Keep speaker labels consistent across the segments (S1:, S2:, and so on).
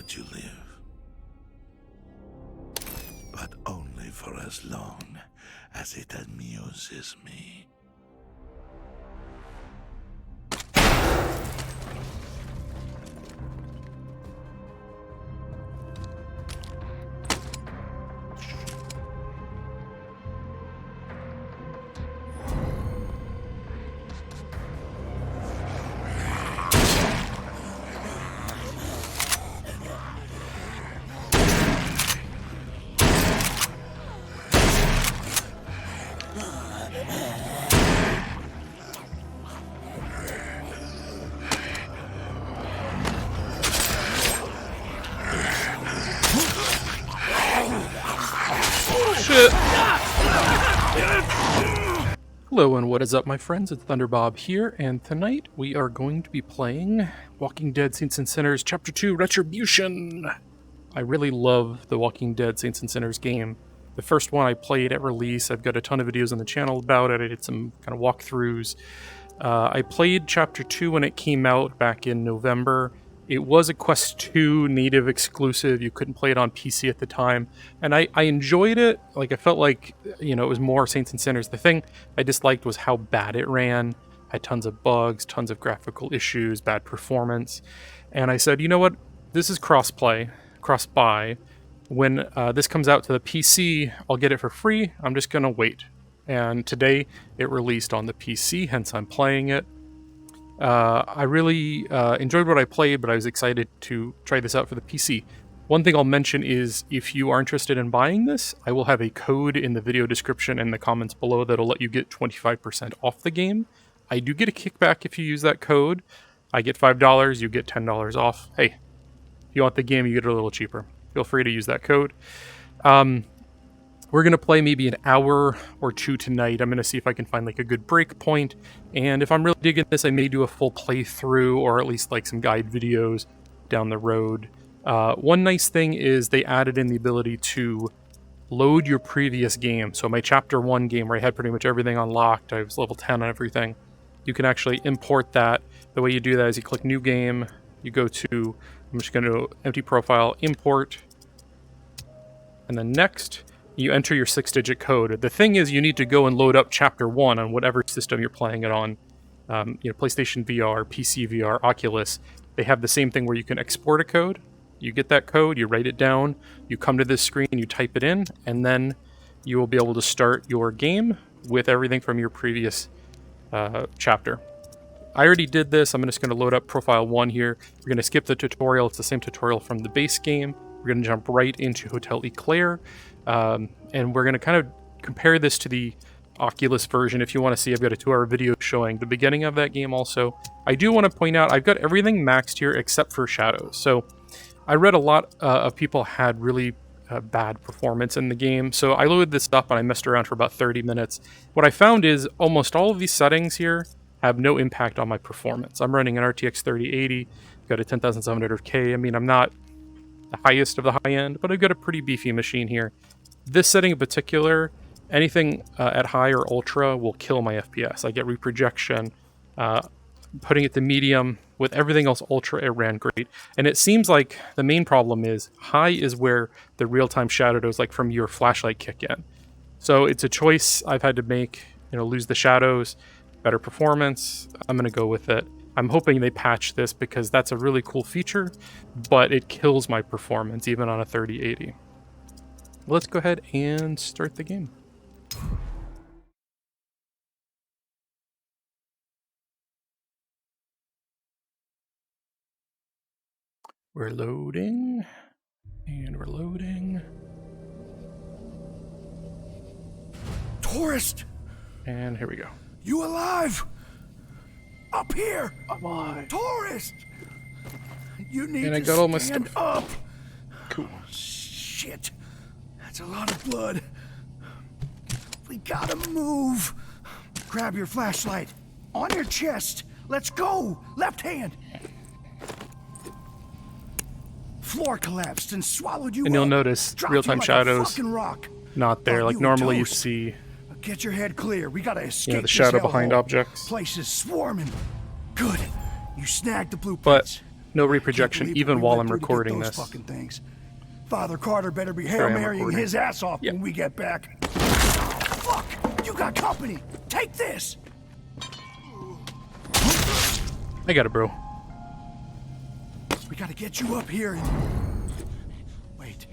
S1: let you live. But only for as long as it amuses me.
S2: Hello and what is up, my friends? It's Thunderbob here, and tonight we are going to be playing Walking Dead Saints and Sinners Chapter 2 Retribution! I really love the Walking Dead Saints and Sinners game. The first one I played at release. I've got a ton of videos on the channel about it. I did some kind of walkthroughs. I played Chapter 2 when it came out back in November. It was a Quest 2 native exclusive. You couldn't play it on PC at the time. And I enjoyed it. Like, I felt like, you know, it was more Saints and Sinners. The thing I disliked was how bad it ran. Had tons of bugs, tons of graphical issues, bad performance. And I said, you know what? This is crossbuy. When this comes out to the PC, I'll get it for free. I'm just going to wait. And today, it released on the PC, hence I'm playing it. I really enjoyed what I played, but I was excited to try this out for the PC. One thing I'll mention is, if you are interested in buying this, I will have a code in the video description and the comments below that'll let you get 25% off the game. I do get a kickback if you use that code. I get $5, you get $10 off. Hey, if you want the game, you get it a little cheaper. Feel free to use that code. We're going to play maybe an hour or two tonight. I'm going to see if I can find like a good break point. And if I'm really digging this, I may do a full playthrough or at least like some guide videos down the road. One nice thing is they added in the ability to load your previous game. So my Chapter 1 game where I had pretty much everything unlocked, I was level 10 on everything. You can actually import that. The way you do that is you click New Game, you go to, I'm just going to empty profile, import, and then next. You enter your 6-digit code. The thing is, you need to go and load up Chapter 1 on whatever system you're playing it on. You know, PlayStation VR, PCVR, Oculus. They have the same thing where you can export a code. You get that code, you write it down, you come to this screen, you type it in, and then you will be able to start your game with everything from your previous chapter. I already did this. I'm just going to load up Profile 1 here. We're going to skip the tutorial. It's the same tutorial from the base game. We're going to jump right into Hotel Eclair. And we're going to kind of compare this to the Oculus version. If you want to see, I've got a 2-hour video showing the beginning of that game also. I do want to point out, I've got everything maxed here except for shadows. So I read a lot of people had really bad performance in the game. So I loaded this up and I messed around for about 30 minutes. What I found is almost all of these settings here have no impact on my performance. I'm running an RTX 3080, got a 10700K. I mean, I'm not the highest of the high end, but I've got a pretty beefy machine here. This setting in particular, anything at high or ultra will kill my FPS. I get reprojection. Putting it to medium, with everything else ultra, it ran great. And it seems like the main problem is high is where the real-time shadows, like from your flashlight, kick in. So it's a choice I've had to make, you know, lose the shadows, better performance. I'm going to go with it. I'm hoping they patch this because that's a really cool feature, but it kills my performance even on a 3080. Let's go ahead and start the game. We're loading, and we're loading.
S3: Tourist!
S2: And here we go.
S3: You alive? Up here!
S2: Come on.
S3: Tourist! You need
S2: And I
S3: to
S2: got all my
S3: stand
S2: stuff.
S3: up!
S2: Cool.
S3: Shit! That's a lot of blood. We gotta move. Grab your flashlight. On your chest. Let's go! Left hand! Floor collapsed and swallowed you
S2: And you'll
S3: up.
S2: notice
S3: Dropped
S2: real-time
S3: you like
S2: shadows
S3: a fucking rock.
S2: not there.
S3: Thought
S2: Like
S3: you were
S2: normally you
S3: toast.
S2: see,
S3: Get your head clear. We gotta escape.
S2: you know, the
S3: this
S2: shadow behind
S3: hellhole.
S2: objects.
S3: Place is swarming. Good. You snagged the blueprints.
S2: No
S3: Can't
S2: reprojection,
S3: believe
S2: even
S3: we
S2: while
S3: went
S2: I'm
S3: through to get
S2: recording
S3: those
S2: this.
S3: fucking things. Father Carter better be Hail
S2: Sorry, I'm
S3: Marying
S2: recording.
S3: his ass off
S2: Yep.
S3: when we get back. Fuck! You got company! Take this!
S2: I got it, bro.
S3: We gotta get you up here and... Wait.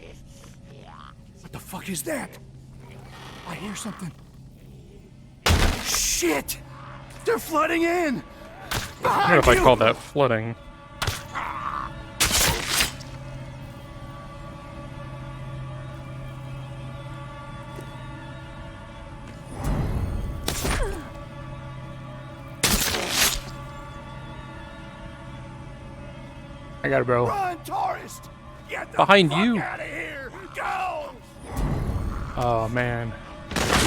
S3: What the fuck is that? I hear something. Shit! They're flooding in!
S2: I don't know if I call that flooding. I got it, bro.
S3: Run, tourist! Get the
S2: Behind
S3: fuck
S2: you.
S3: out of here! Go!
S2: Oh, man.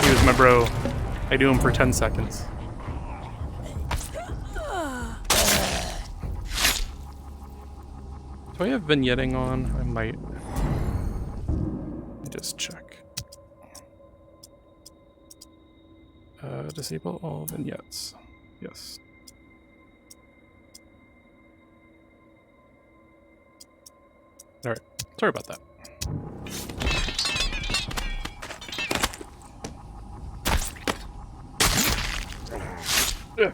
S2: He was my bro. I do him for 10 seconds. Do I have vignetting on? I might. Let me just check. Disable all vignettes. Yes. Alright. Sorry about that. Ugh.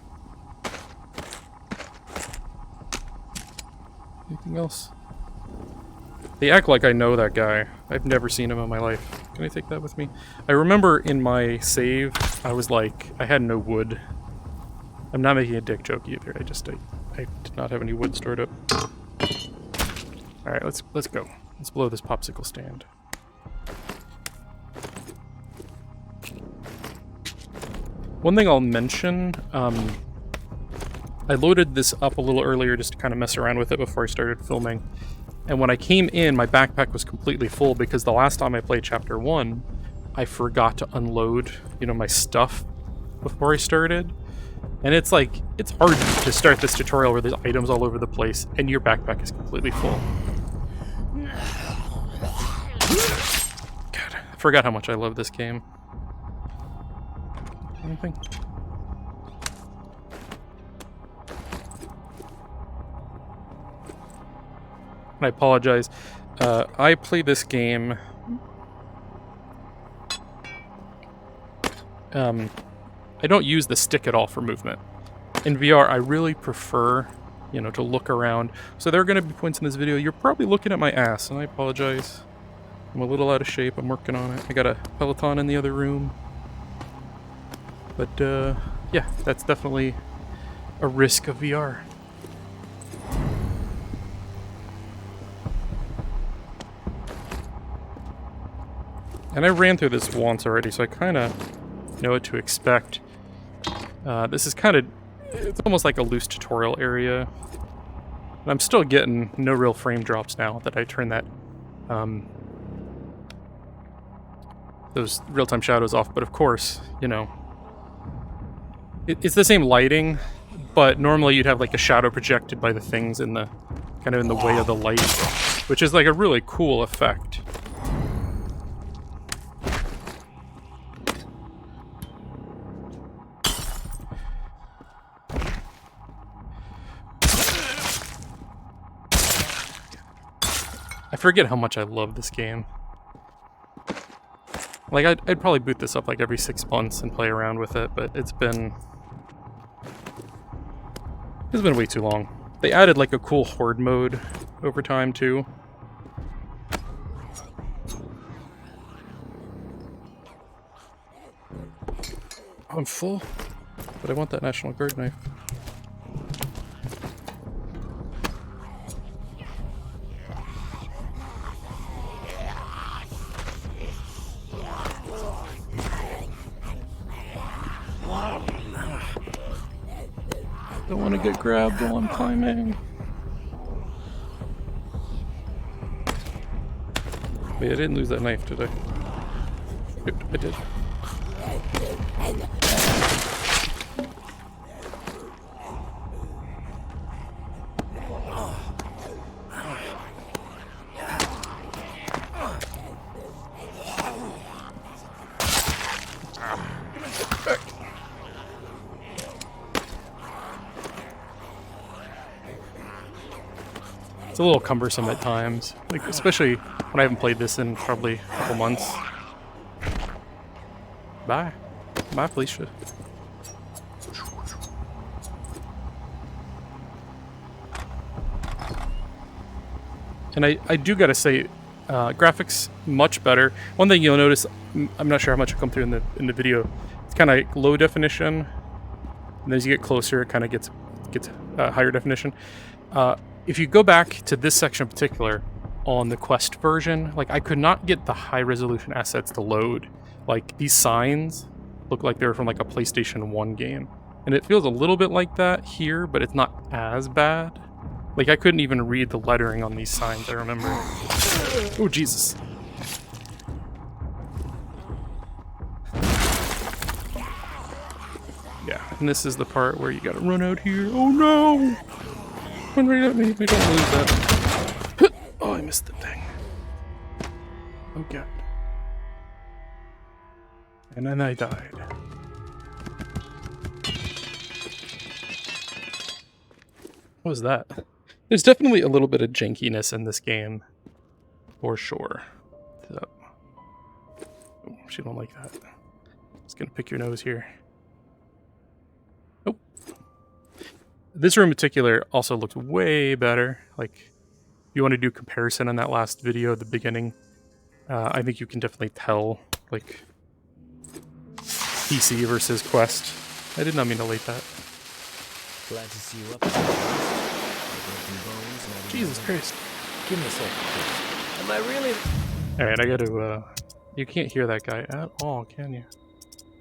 S2: Anything else? They act like I know that guy. I've never seen him in my life. Can I take that with me? I remember in my save, I was like, I had no wood. I'm not making a dick joke either. I did not have any wood stored up. Alright, let's go. Let's blow this popsicle stand. One thing I'll mention, I loaded this up a little earlier just to kind of mess around with it before I started filming. And when I came in, my backpack was completely full because the last time I played Chapter 1, I forgot to unload, you know, my stuff before I started. And it's like, it's hard to start this tutorial where there's items all over the place and your backpack is completely full. God, I forgot how much I love this game. Anything? I apologize. I play this game. I don't use the stick at all for movement. In VR, I really prefer, you know, to look around. So there are going to be points in this video you're probably looking at my ass, and I apologize. I'm a little out of shape. I'm working on it. I got a Peloton in the other room. But, yeah, that's definitely a risk of VR. And I ran through this once already, so I kind of know what to expect. This is kind of, it's almost like a loose tutorial area. And I'm still getting no real frame drops now that I turn that, those real-time shadows off. But of course, you know, it's the same lighting, but normally you'd have like a shadow projected by the things in the, kind of in the way of the light, which is like a really cool effect. I forget how much I love this game. Like, I'd probably boot this up like every 6 months and play around with it, but it's been way too long. They added like a cool horde mode over time too. I'm full, but I want that National Guard knife. Don't want to get grabbed while I'm climbing. Wait, I didn't lose that knife, did I? Yep, I did. It's a little cumbersome at times, like especially when I haven't played this in probably a couple months. Bye. Bye, Felicia. And I do gotta say, graphics much better. One thing you'll notice, I'm not sure how much will come through in the video. It's kind of like low definition, and as you get closer, it kind of gets higher definition. If you go back to this section in particular, on the Quest version, like I could not get the high resolution assets to load. Like these signs look like they're from like a PlayStation 1 game, and it feels a little bit like that here, but it's not as bad. Like I couldn't even read the lettering on these signs, I remember. Oh Jesus. Yeah, and this is the part where you gotta run out here. Oh no! Run right at me, we don't lose that. Oh, I missed the thing. Oh god. And then I died. What was that? There's definitely a little bit of jankiness in this game, for sure. So, oh, she don't like that. Just gonna pick your nose here. Oh, this room in particular also looks way better. Like, if you want to do comparison on that last video at the beginning, I think you can definitely tell, like, PC versus Quest. I did not mean to late that.
S4: Glad to see you up.
S2: Jesus Christ.
S4: Give me a second. Am I really?
S2: Alright, I gotta, you can't hear that guy at all, can you?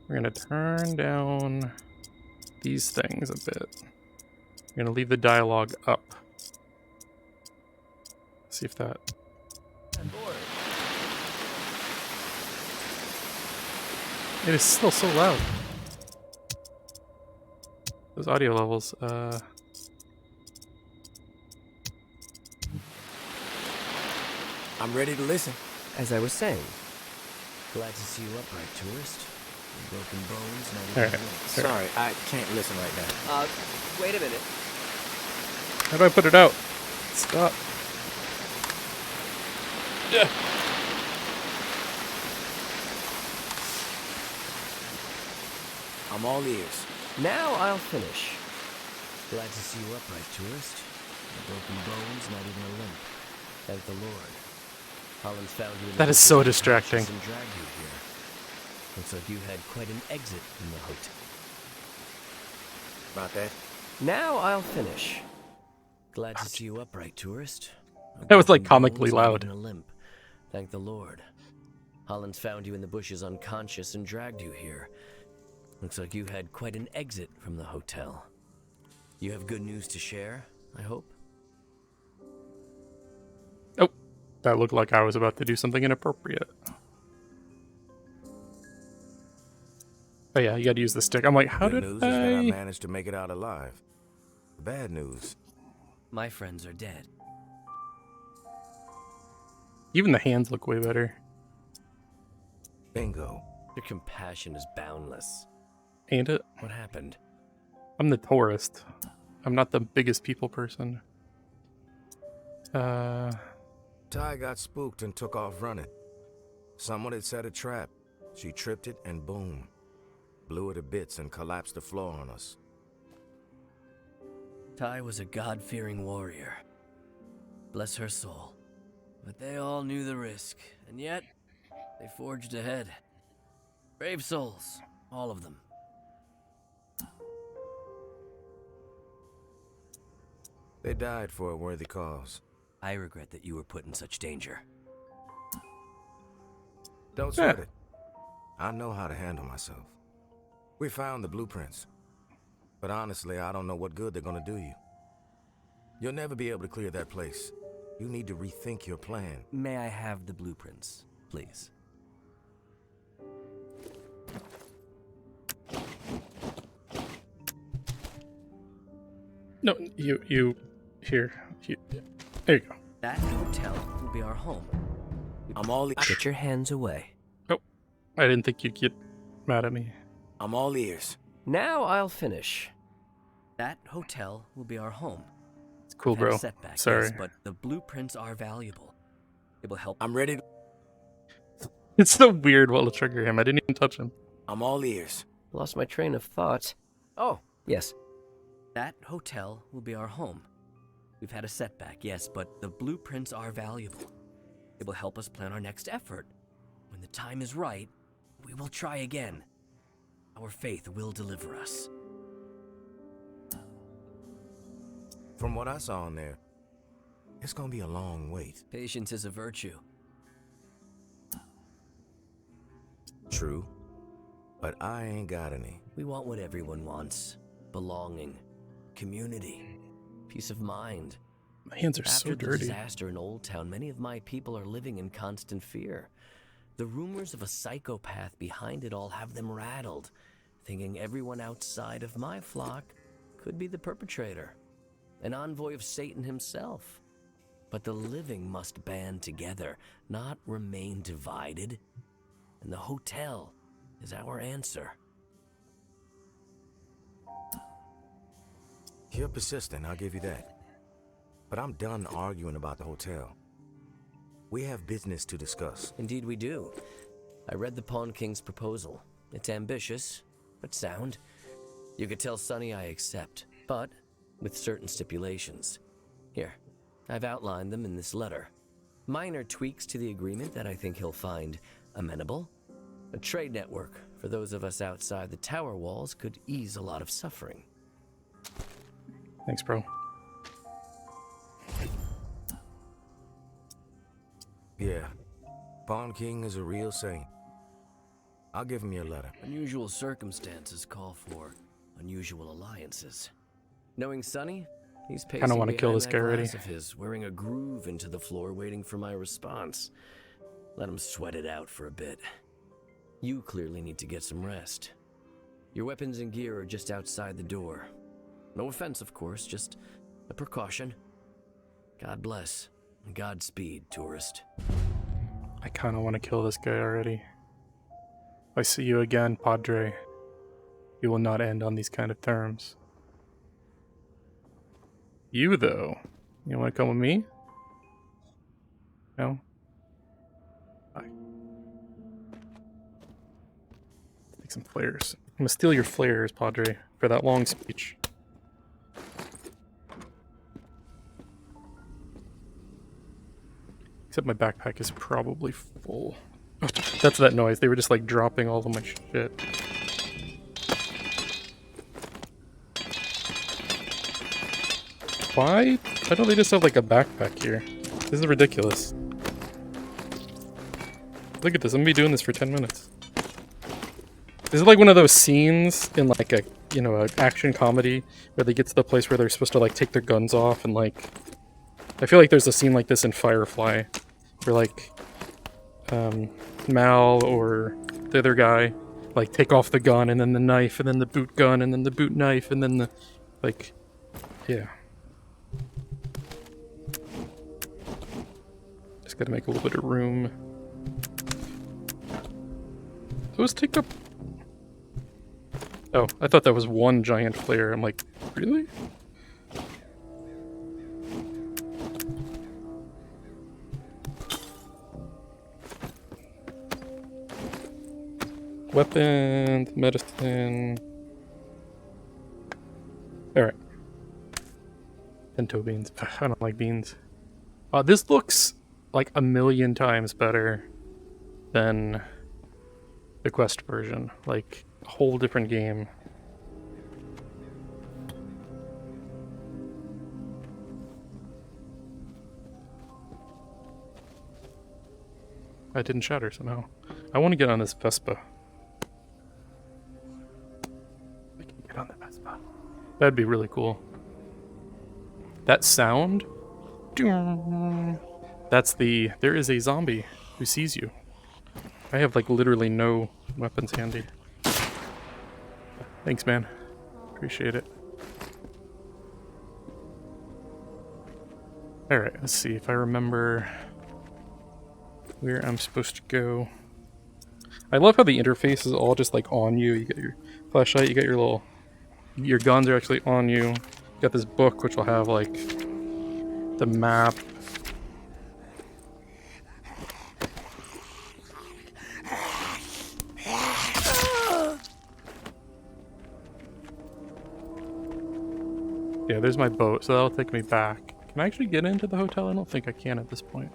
S2: We're gonna turn down these things a bit. We're gonna leave the dialogue up. See if that... It is still so loud. Those audio levels,
S4: I'm ready to listen. As I was saying, glad to see you upright, tourist. Broken bones, not even Sorry, I can't listen right now. Wait a minute.
S2: how do I put it out? Stop. Yeah.
S4: I'm all ears. Now I'll finish. Glad to see you upright, tourist. Broken bones, not even a limp. Thank the Lord. Holland's found you in
S2: That is so distracting.
S4: and dragged you here. Looks like you had quite an exit from the hotel. About that? Now I'll finish. Glad to see you upright, tourist.
S2: That was like comically
S4: Bones, not
S2: loud.
S4: even a limp. Thank the Lord. Holland's found you in the bushes unconscious and dragged you here. Looks like you had quite an exit from the hotel. You have good news to share, I hope?
S2: Oh, that looked like I was about to do something inappropriate. Oh yeah, you gotta use the stick. I'm like, how
S5: Good
S2: did
S5: news is that I
S2: I...
S5: managed to make it out alive. Bad news.
S4: My friends are dead.
S2: Even the hands look way better.
S5: Bingo.
S4: Your compassion is boundless.
S2: Ain't it?
S4: What happened?
S2: I'm the tourist. I'm not the biggest people person.
S5: Ty got spooked and took off running. Someone had set a trap. She tripped it and boom. Blew it to bits and collapsed the floor on us.
S4: Ty was a God-fearing warrior. Bless her soul. But they all knew the risk, and yet they forged ahead. Brave souls, all of them.
S5: They died for a worthy cause.
S4: I regret that you were put in such danger.
S5: Don't sweat it. I know how to handle myself. We found the blueprints. But honestly, I don't know what good they're gonna do you. You'll never be able to clear that place. You need to rethink your plan.
S4: May I have the blueprints, please?
S2: No, you, here. There you go.
S4: That hotel will be our home.
S5: I'm all
S4: Get your hands away.
S2: Oh, I didn't think you'd get mad at me.
S5: I'm all ears.
S4: Now I'll finish. That hotel will be our home.
S2: Cool,
S4: We've had a
S2: bro.
S4: setback,
S2: Sorry.
S4: yes, but the blueprints are valuable. It will help.
S5: I'm ready.
S2: It's so weird what'll trigger him. I didn't even touch him.
S5: I'm all ears.
S4: Lost my train of thought. Oh, yes. That hotel will be our home. We've had a setback, yes, but the blueprints are valuable. It will help us plan our next effort. When the time is right, we will try again. Our faith will deliver us.
S5: From what I saw in there, it's gonna be a long wait.
S4: Patience is a virtue.
S5: True, but I ain't got any.
S4: We want what everyone wants. Belonging. Community. Peace of mind.
S2: My hands are
S4: After
S2: so
S4: the
S2: dirty.
S4: disaster in Old Town, many of my people are living in constant fear. The rumors of a psychopath behind it all have them rattled, thinking everyone outside of my flock could be the perpetrator, an envoy of Satan himself. But the living must band together, not remain divided. And the hotel is our answer.
S5: You're persistent, I'll give you that. But I'm done arguing about the hotel. We have business to discuss.
S4: Indeed we do. I read the Pawn King's proposal. It's ambitious, but sound. You could tell Sonny I accept, but with certain stipulations. Here, I've outlined them in this letter. Minor tweaks to the agreement that I think he'll find amenable. A trade network for those of us outside the tower walls could ease a lot of suffering.
S2: Thanks, bro.
S5: Yeah, Pawn King is a real saint. I'll give him your letter.
S4: Unusual circumstances call for unusual alliances. Knowing Sonny, he's pacing
S2: Kinda wanna kill
S4: behind
S2: this
S4: that
S2: guy already.
S4: glass of his, wearing a groove into the floor, waiting for my response. Let him sweat it out for a bit. You clearly need to get some rest. Your weapons and gear are just outside the door. No offense, of course, just a precaution. God bless, and Godspeed, tourist.
S2: I kind of want to kill this guy already. If I see you again, Padre, we will not end on these kind of terms. You, though, you want to come with me? No? Bye. Take some flares. I'm gonna steal your flares, Padre, for that long speech. Except my backpack is probably full. That's that noise. They were just like dropping all of my shit. Why? Why don't they just have like a backpack here? This is ridiculous. Look at this. I'm gonna be doing this for 10 minutes. This is like one of those scenes in like a, you know, an action comedy where they get to the place where they're supposed to like take their guns off and like... I feel like there's a scene like this in Firefly where like Mal or the other guy like take off the gun and then the knife and then the boot gun and then the boot knife and then the like, yeah. Just gotta make a little bit of room. Those take up... Oh, I thought that was one giant flare. I'm like, really? Weapons, medicine. Alright. Pinto beans. I don't like beans. This looks like a million times better than the Quest version. Like, a whole different game. I didn't shatter somehow. I want to get on this Vespa. I can get on the Vespa. That'd be really cool. That sound? That's the... There is a zombie who sees you. I have like literally no weapons handy. Thanks, man. Appreciate it. Alright, let's see if I remember where I'm supposed to go. I love how the interface is all just like on you. You got your flashlight, you got your little... Your guns are actually on you. You got this book which will have like the map. Yeah, there's my boat, so that'll take me back. Can I actually get into the hotel? I don't think I can at this point.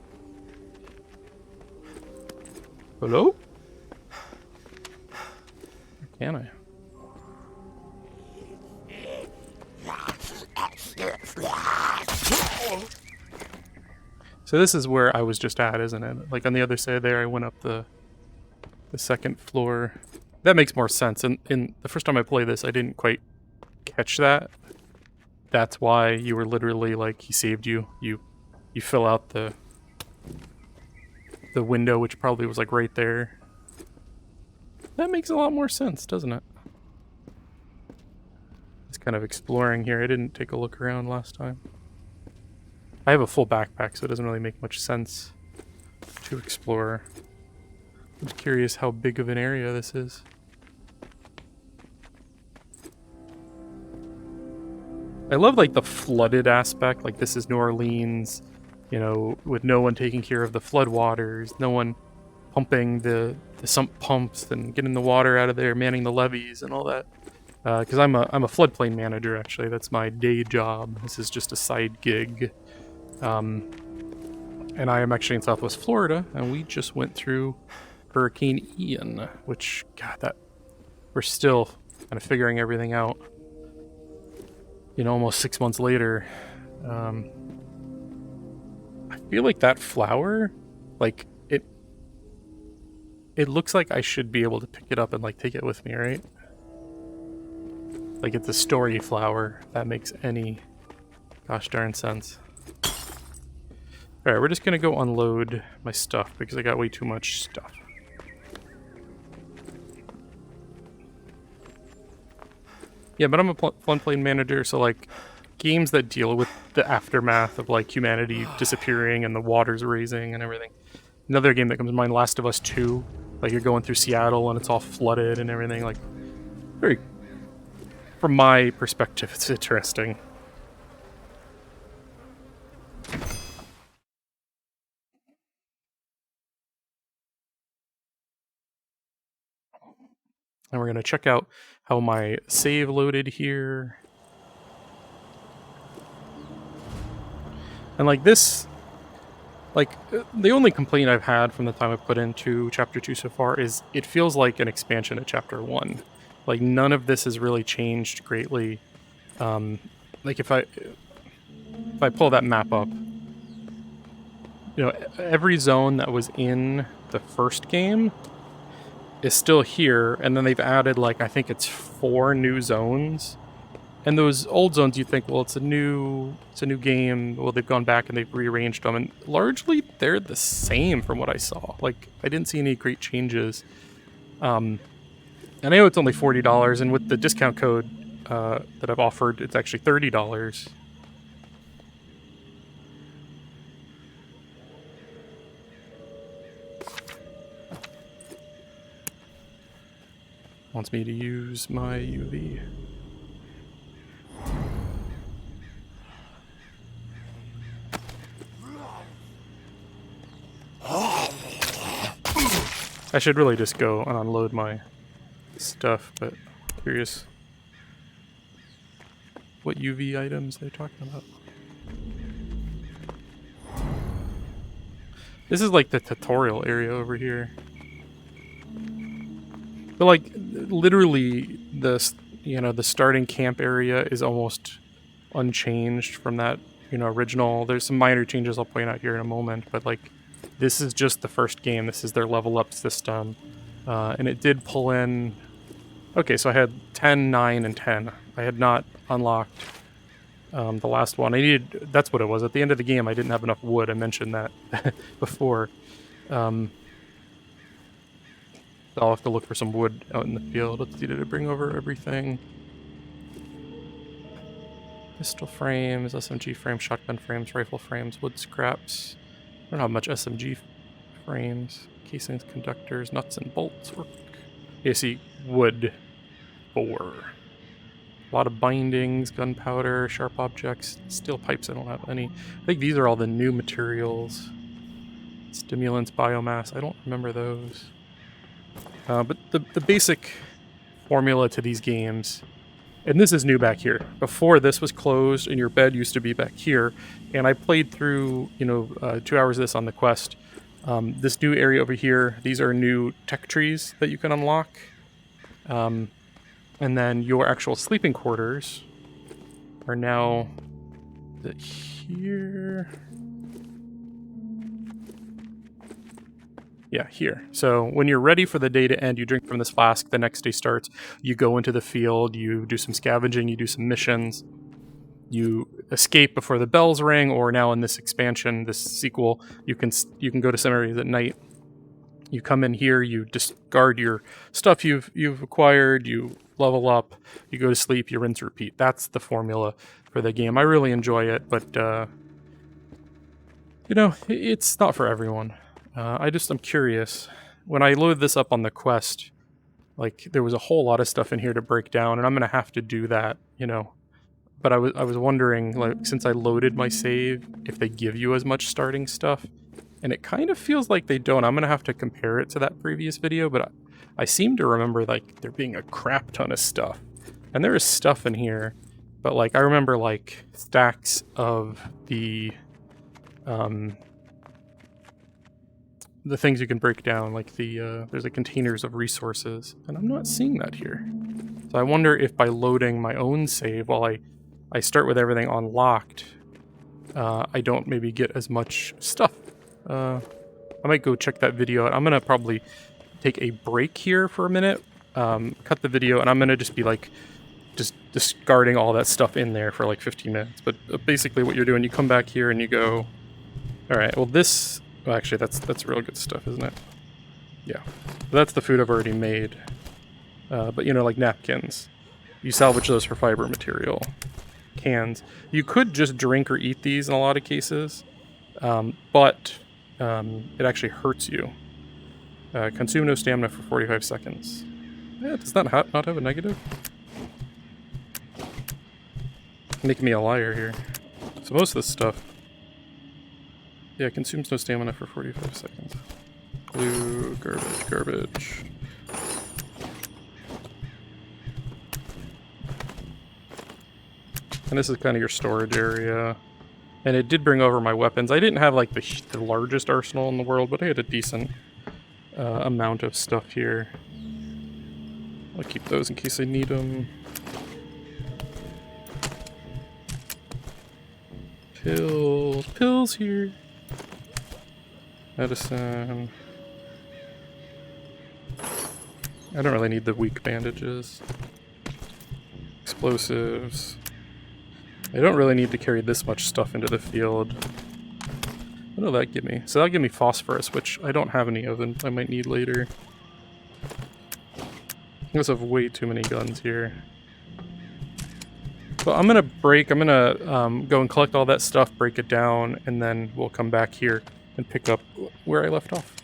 S2: Hello? Or can I? So this is where I was just at, isn't it? Like on the other side there, I went up the second floor. That makes more sense. And in the first time I played this, I didn't quite catch that. That's why you were literally like, he saved you. You fill out the window, which probably was like right there. That makes a lot more sense, doesn't it? Just kind of exploring here. I didn't take a look around last time. I have a full backpack, so it doesn't really make much sense to explore. I'm just curious how big of an area this is. I love like the flooded aspect, like this is New Orleans, you know, with no one taking care of the floodwaters, no one pumping the sump pumps and getting the water out of there, manning the levees and all that. Because I'm a floodplain manager, actually. That's my day job. This is just a side gig. And I am actually in Southwest Florida, and we just went through Hurricane Ian, which, God, that we're still kind of figuring everything out. You know, almost 6 months later. I feel like that flower, like, it looks like I should be able to pick it up and, like, take it with me, right? Like, it's a story flower. If that makes any gosh darn sense. Alright, we're just gonna go unload my stuff because I got way too much stuff. Yeah, but I'm a floodplain manager, so like games that deal with the aftermath of like humanity disappearing and the waters raising and everything. Another game that comes to mind, Last of Us 2. Like you're going through Seattle and it's all flooded and everything. Like, very, from my perspective, it's interesting. And we're going to check out how my save loaded here. And like this, like the only complaint I've had from the time I put into Chapter 2 so far is it feels like an expansion of Chapter 1. Like none of this has really changed greatly. Like if I pull that map up, you know, every zone that was in the first game is still here, and then they've added like I think it's 4 new zones. And those old zones, you think, well, it's a new game. Well, they've gone back and they've rearranged them, and largely they're the same from what I saw. Like I didn't see any great changes. And I know it's only $40, and with the discount code that I've offered, it's actually $30. Wants me to use my UV. I should really just go and unload my stuff, but curious what UV items they're talking about. This is like the tutorial area over here. But like literally the starting camp area is almost unchanged from that, original. There's some minor changes I'll point out here in a moment, but like this is just the first game. This is their level up system. And it did pull in... Okay, so I had 10, 9, and 10. I had not unlocked the last one. That's what it was. At the end of the game, I didn't have enough wood. I mentioned that before. So I'll have to look for some wood out in the field. Let's see, did it bring over everything? Pistol frames, SMG frames, shotgun frames, rifle frames, wood scraps. I don't have much SMG frames. Casings, conductors, nuts and bolts work. You see, wood 4. A lot of bindings, gunpowder, sharp objects, steel pipes. I don't have any. I think these are all the new materials. Stimulants, biomass. I don't remember those. But the basic formula to these games, and this is new back here. Before this was closed, and your bed used to be back here. And I played through, 2 hours of this on the quest. This new area over here. These are new tech trees that you can unlock. And then your actual sleeping quarters are now here. Yeah, here. So when you're ready for the day to end, you drink from this flask, the next day starts, you go into the field, you do some scavenging, you do some missions, you escape before the bells ring, or now in this expansion, this sequel, you can go to some areas at night. You come in here, you discard your stuff you've acquired, you level up, you go to sleep, you rinse, repeat. That's the formula for the game. I really enjoy it, but it's not for everyone. I'm curious. When I loaded this up on the quest, like there was a whole lot of stuff in here to break down, and I'm gonna have to do that, But I was wondering, like, since I loaded my save, if they give you as much starting stuff. And it kind of feels like they don't. I'm going to have to compare it to that previous video, but I seem to remember, like, there being a crap ton of stuff. And there is stuff in here, but, like, I remember, like, stacks of the things you can break down, like there's the containers of resources, and I'm not seeing that here. So I wonder if by loading my own save while I start with everything unlocked, I don't maybe get as much stuff. I might go check that video out. I'm going to probably take a break here for a minute, cut the video, and I'm going to just be like, just discarding all that stuff in there for like 15 minutes. But basically what you're doing, you come back here and you go, all right, well actually that's real good stuff, isn't it? Yeah, that's the food I've already made. But like napkins, you salvage those for fiber material. Cans, you could just drink or eat these in a lot of cases, but it actually hurts you. Consume no stamina for 45 seconds. Yeah, does that not have a negative? Making me a liar here. So most of this stuff, yeah, consumes no stamina for 45 seconds. Blue, garbage. And this is kind of your storage area. And it did bring over my weapons. I didn't have like the largest arsenal in the world, but I had a decent amount of stuff here. I'll keep those in case I need them. Pills here. Medicine. I don't really need the weak bandages. Explosives. I don't really need to carry this much stuff into the field. What will that give me? So that'll give me phosphorus, which I don't have any of, and I might need later. I guess I have way too many guns here. But I'm gonna go and collect all that stuff, break it down, and then we'll come back here and pick up where I left off.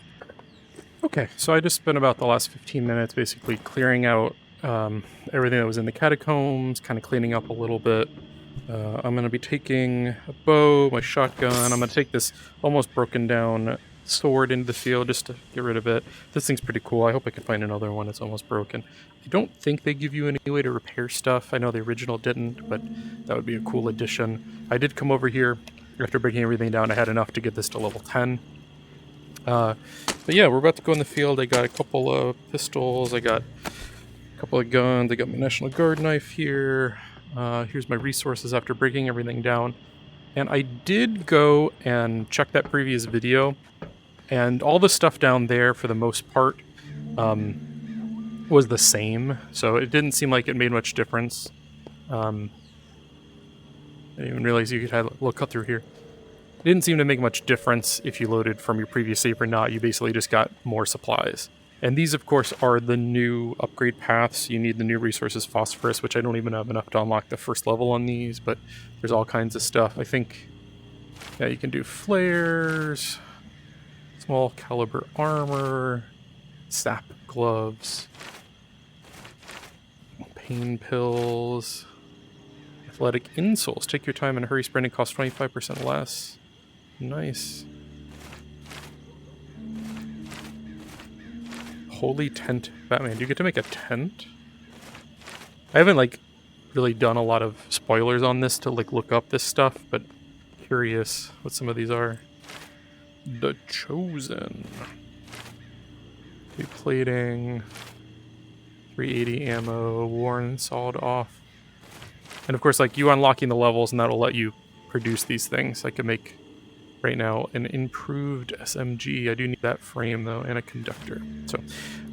S2: Okay, so I just spent about the last 15 minutes basically clearing out everything that was in the catacombs, kind of cleaning up a little bit. I'm going to be taking a bow, my shotgun. I'm going to take this almost broken down sword into the field just to get rid of it. This thing's pretty cool. I hope I can find another one that's almost broken. I don't think they give you any way to repair stuff. I know the original didn't, but that would be a cool addition. I did come over here after breaking everything down. I had enough to get this to level 10. But yeah, we're about to go in the field. I got a couple of pistols. I got a couple of guns. I got my National Guard knife here. Here's my resources after breaking everything down. And I did go and check that previous video, and all the stuff down there, for the most part, was the same. So it didn't seem like it made much difference. I didn't even realize you could have a little cut through here. It didn't seem to make much difference if you loaded from your previous save or not. You basically just got more supplies. And these, of course, are the new upgrade paths. You need the new resources, phosphorus, which I don't even have enough to unlock the first level on these, but there's all kinds of stuff. I think, yeah, you can do flares, small caliber armor, sap gloves, pain pills. Athletic insoles. Take your time and hurry. Sprinting costs 25% less. Nice. Holy tent Batman. Do you get to make a tent? I haven't like really done a lot of spoilers on this to like look up this stuff, but curious what some of these are. The Chosen. Replating. 380 ammo. Worn, sawed off. And of course, like, you unlocking the levels and that'll let you produce these things. I can make, right now, an improved SMG. I do need that frame, though, and a conductor. So,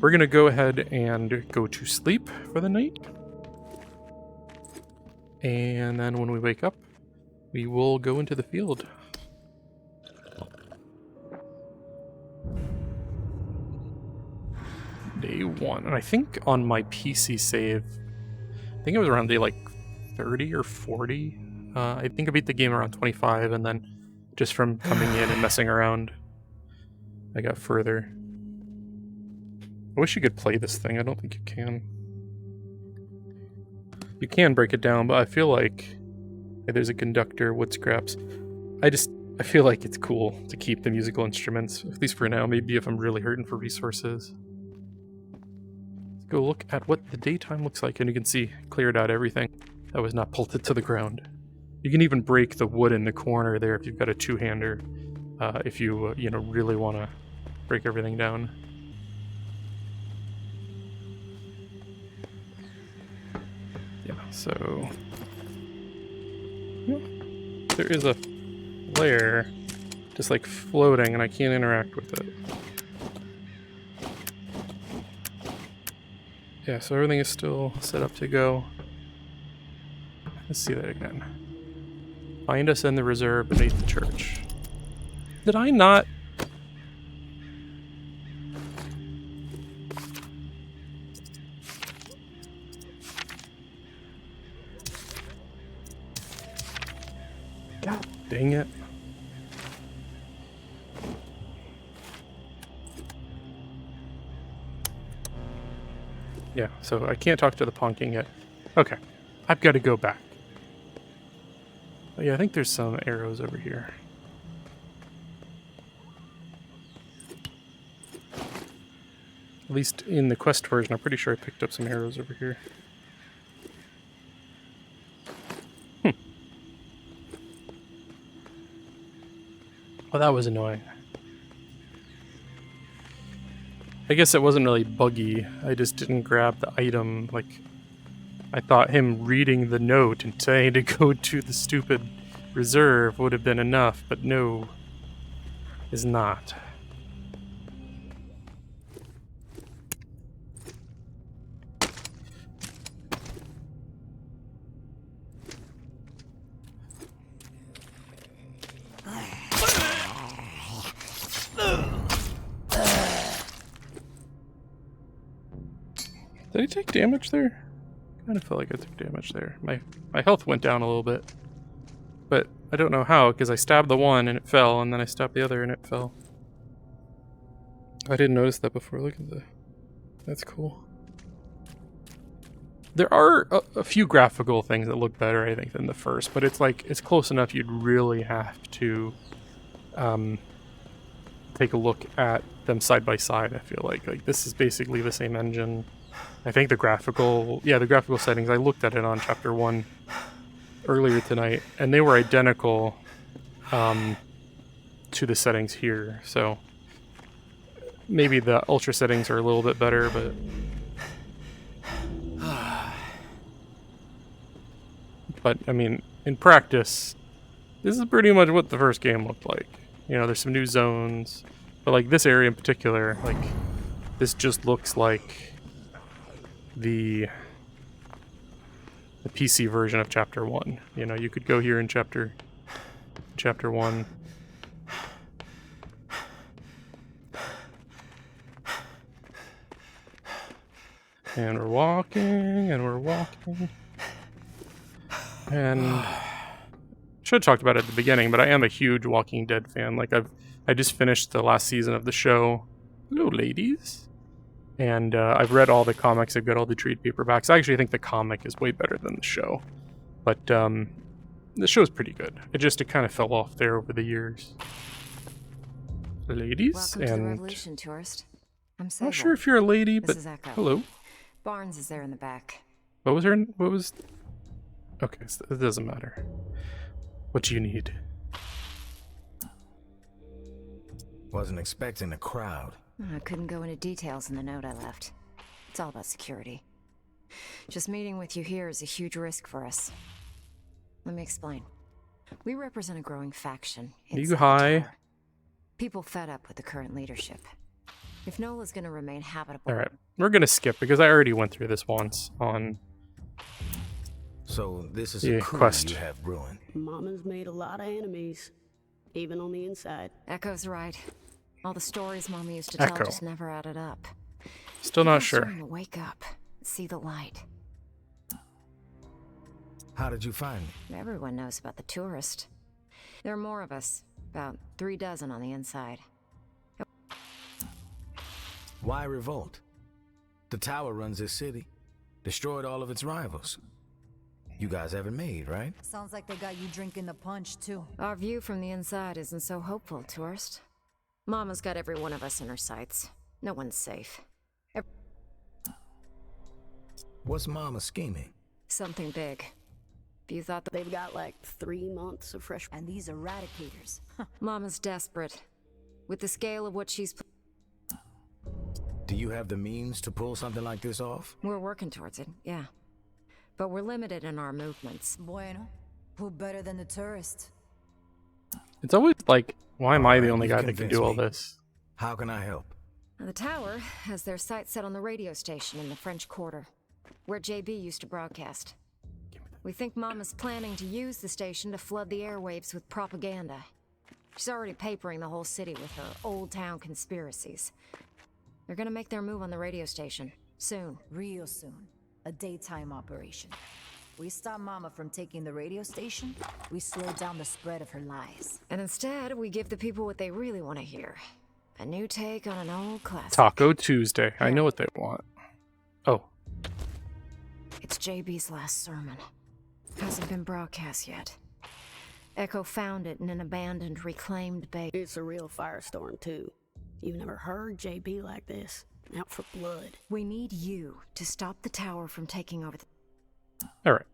S2: we're going to go ahead and go to sleep for the night. And then when we wake up, we will go into the field. Day 1. And I think on my PC save, I think it was around day, like, 30 or 40. I think I beat the game around 25, and then just from coming in and messing around, I got further. I wish you could play this thing. I don't think you can. You can break it down, but I feel like hey, there's a conductor, wood scraps. I feel like it's cool to keep the musical instruments, at least for now. Maybe if I'm really hurting for resources. Let's go look at what the daytime looks like, and you can see cleared out everything that was not bolted to the ground. You can even break the wood in the corner there if you've got a two-hander, if you you know, really want to break everything down. Yeah, so yeah, there is a layer just like floating, and I can't interact with it. Yeah, so everything is still set up to go. Let's see that again. Find us in the reserve beneath the church. Did I not? God dang it. Yeah, so I can't talk to the Ponking yet. Okay, I've got to go back. Oh, yeah, I think there's some arrows over here. At least in the quest version, I'm pretty sure I picked up some arrows over here. Well, that was annoying. I guess it wasn't really buggy. I just didn't grab the item. Like, I thought him reading the note and saying to go to the stupid reserve would have been enough, but no, is not. Did he take damage there? Kind of felt like I took damage there. My health went down a little bit. But I don't know how, because I stabbed the one and it fell, and then I stabbed the other and it fell. I didn't notice that before. Look at that. That's cool. There are a few graphical things that look better, I think, than the first, but it's like, it's close enough you'd really have to take a look at them side by side, I feel like. Like, this is basically the same engine. I think the graphical settings, I looked at it on chapter 1 earlier tonight, and they were identical to the settings here, so maybe the ultra settings are a little bit better, but I mean, in practice, this is pretty much what the first game looked like. You know, there's some new zones, but like this area in particular, like, this just looks like the PC version of chapter 1. You know, you could go here in chapter 1. And we're walking, and we're walking. And should have talked about it at the beginning, but I am a huge Walking Dead fan. Like, I just finished the last season of the show. Hello, ladies. And I've read all the comics. I've got all the trade paperbacks. I actually think the comic is way better than the show. But the show's pretty good. It kind of fell off there over the years. Ladies,
S6: Welcome to the
S2: and
S6: Revolution, tourist. I'm
S2: I'm
S6: Sable.
S2: not sure if you're a lady,
S6: This
S2: but
S6: is Echo.
S2: hello.
S6: Barnes is there in the back.
S2: What was her? What was? Okay, so it doesn't matter. What do you need?
S5: Wasn't expecting a crowd.
S6: I couldn't go into details in the note I left. It's all about security. Just meeting with you here is a huge risk for us. Let me explain. We represent a growing faction.
S2: You
S6: inside the
S2: high?
S6: tower. People fed up with the current leadership. If Nola's gonna remain habitable...
S2: All right, we're gonna skip because I already went through this once on
S5: So this is
S2: the
S5: a coup
S2: quest.
S5: you have brewing.
S7: Mama's made a lot of enemies, even on the inside.
S6: Echo's right. All the stories Mama used to
S2: Echo.
S6: tell just never added up.
S2: Still not
S6: People are
S2: sure.
S6: starting to wake up, see the light.
S5: How did you find me?
S6: Everyone knows about the tourist. There are more of us, about 3 dozen on the inside.
S5: Why revolt? The tower runs this city. Destroyed all of its rivals. You guys haven't made, right?
S8: Sounds like they got you drinking the punch, too.
S6: Our view from the inside isn't so hopeful, tourist. Mama's got every one of us in her sights. No one's safe.
S5: What's Mama scheming?
S6: Something big. If you thought that
S7: They've got like 3 months of fresh.
S8: And these eradicators.
S6: Mama's desperate. With the scale of what she's...
S5: Do you have the means to pull something like this off?
S6: We're working towards it, yeah. But we're limited in our movements.
S8: Bueno, who better than the tourist?
S2: It's always like, why am I the
S5: Alright,
S2: only
S5: you've
S2: guy that can
S5: convinced
S2: do all
S5: me.
S2: this?
S5: How can I help?
S6: Now, the tower has their sights set on the radio station in the French Quarter, where JB used to broadcast. We think Mama's planning to use the station to flood the airwaves with propaganda. She's already papering the whole city with her old town conspiracies. They're gonna make their move on the radio station, soon.
S8: Real soon. A daytime operation. We stop Mama from taking the radio station, we slow down the spread of her lies.
S6: And instead, we give the people what they really want to hear. A new take on an old classic.
S2: Taco Tuesday. I know what they want. Oh,
S6: It's JB's last sermon. Hasn't been broadcast yet. Echo found it in an abandoned, reclaimed base.
S7: It's a real firestorm, too. You've never heard JB like this. Out for blood.
S6: We need you to stop the tower from taking over the...
S2: all right.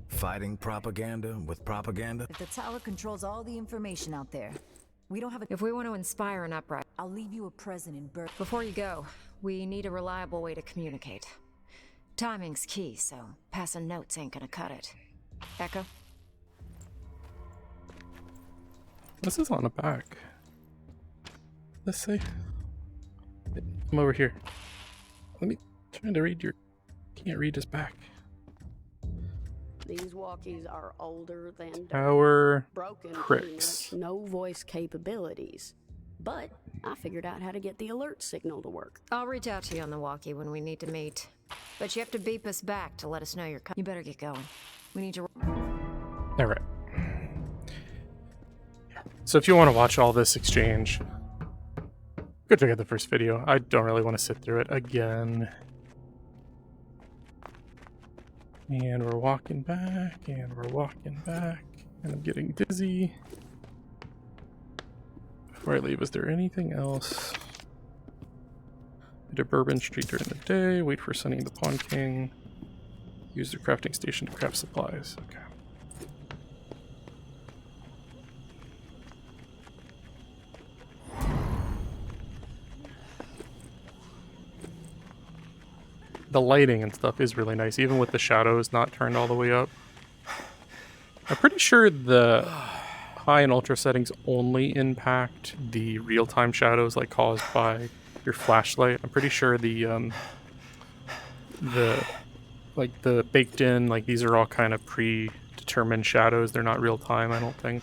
S5: Fighting propaganda with propaganda?
S8: If the tower controls all the information out there, we don't have a...
S6: If we want to inspire an uprising...
S8: I'll leave you a present in Bourbon.
S6: Before you go, we need a reliable way to communicate. Timing's key, so passing notes ain't gonna cut it. Echo?
S2: This is on the back. Let's see. I'm over here. Let me trying to read your. Can't read this back.
S7: These walkies are older than dirt.
S2: Tower
S7: Broken,
S2: pricks.
S7: pretty much, no voice capabilities. But I figured out how to get the alert signal to work.
S6: I'll reach out to you on the walkie when we need to meet. But you have to beep us back to let us know you're coming. You better get going. We need to...
S2: All right. So if you want to watch all this exchange, go check out the first video. I don't really want to sit through it again. And we're walking back, and we're walking back, and I'm getting dizzy. Before I leave, is there anything else? Go to Bourbon Street during the day, wait for Sunny the Pawn King, use the crafting station to craft supplies. Okay. The lighting and stuff is really nice, even with the shadows not turned all the way up. I'm pretty sure the high and ultra settings only impact the real-time shadows like caused by your flashlight. I'm pretty sure the baked in, like these are all kind of predetermined shadows. They're not real time, I don't think.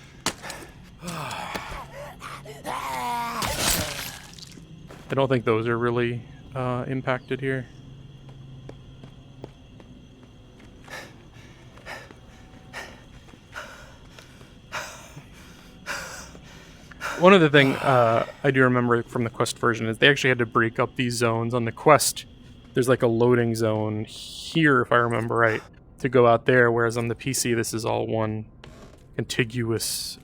S2: I don't think those are really impacted here. One other thing I do remember from the Quest version is they actually had to break up these zones. On the Quest, there's like a loading zone here, if I remember right, to go out there, whereas on the PC this is all one contiguous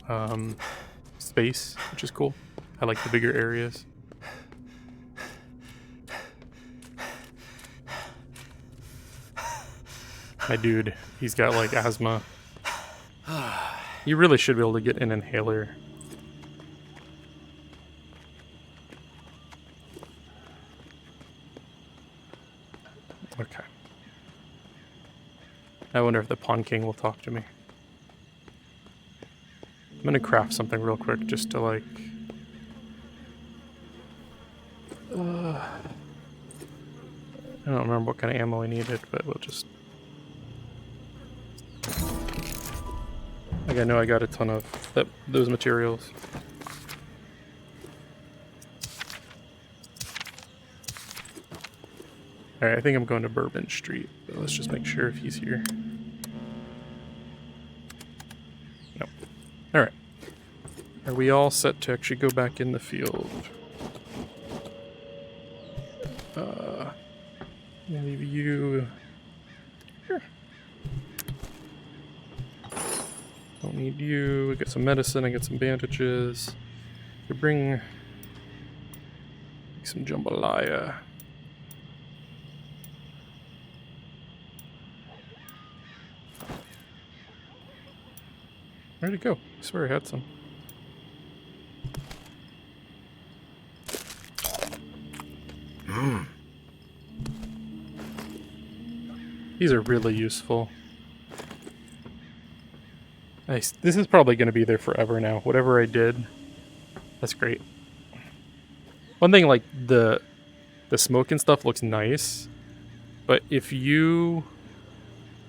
S2: space, which is cool. I like the bigger areas. My dude, he's got like asthma. You really should be able to get an inhaler. Okay. I wonder if the Pawn King will talk to me. I'm gonna craft something real quick just to like... I don't remember what kind of ammo I needed, but we'll just... Like I know I got a ton of those materials. Alright, I think I'm going to Bourbon Street, but let's just make sure if he's here. Nope. Alright. Are we all set to actually go back in the field? I'm gonna leave you here. Don't need you. I get some medicine, I get some bandages. I bring some jambalaya. Where'd it go? I swear I had some. These are really useful. Nice. This is probably going to be there forever now. Whatever I did, that's great. One thing, like the smoke and stuff looks nice, but if you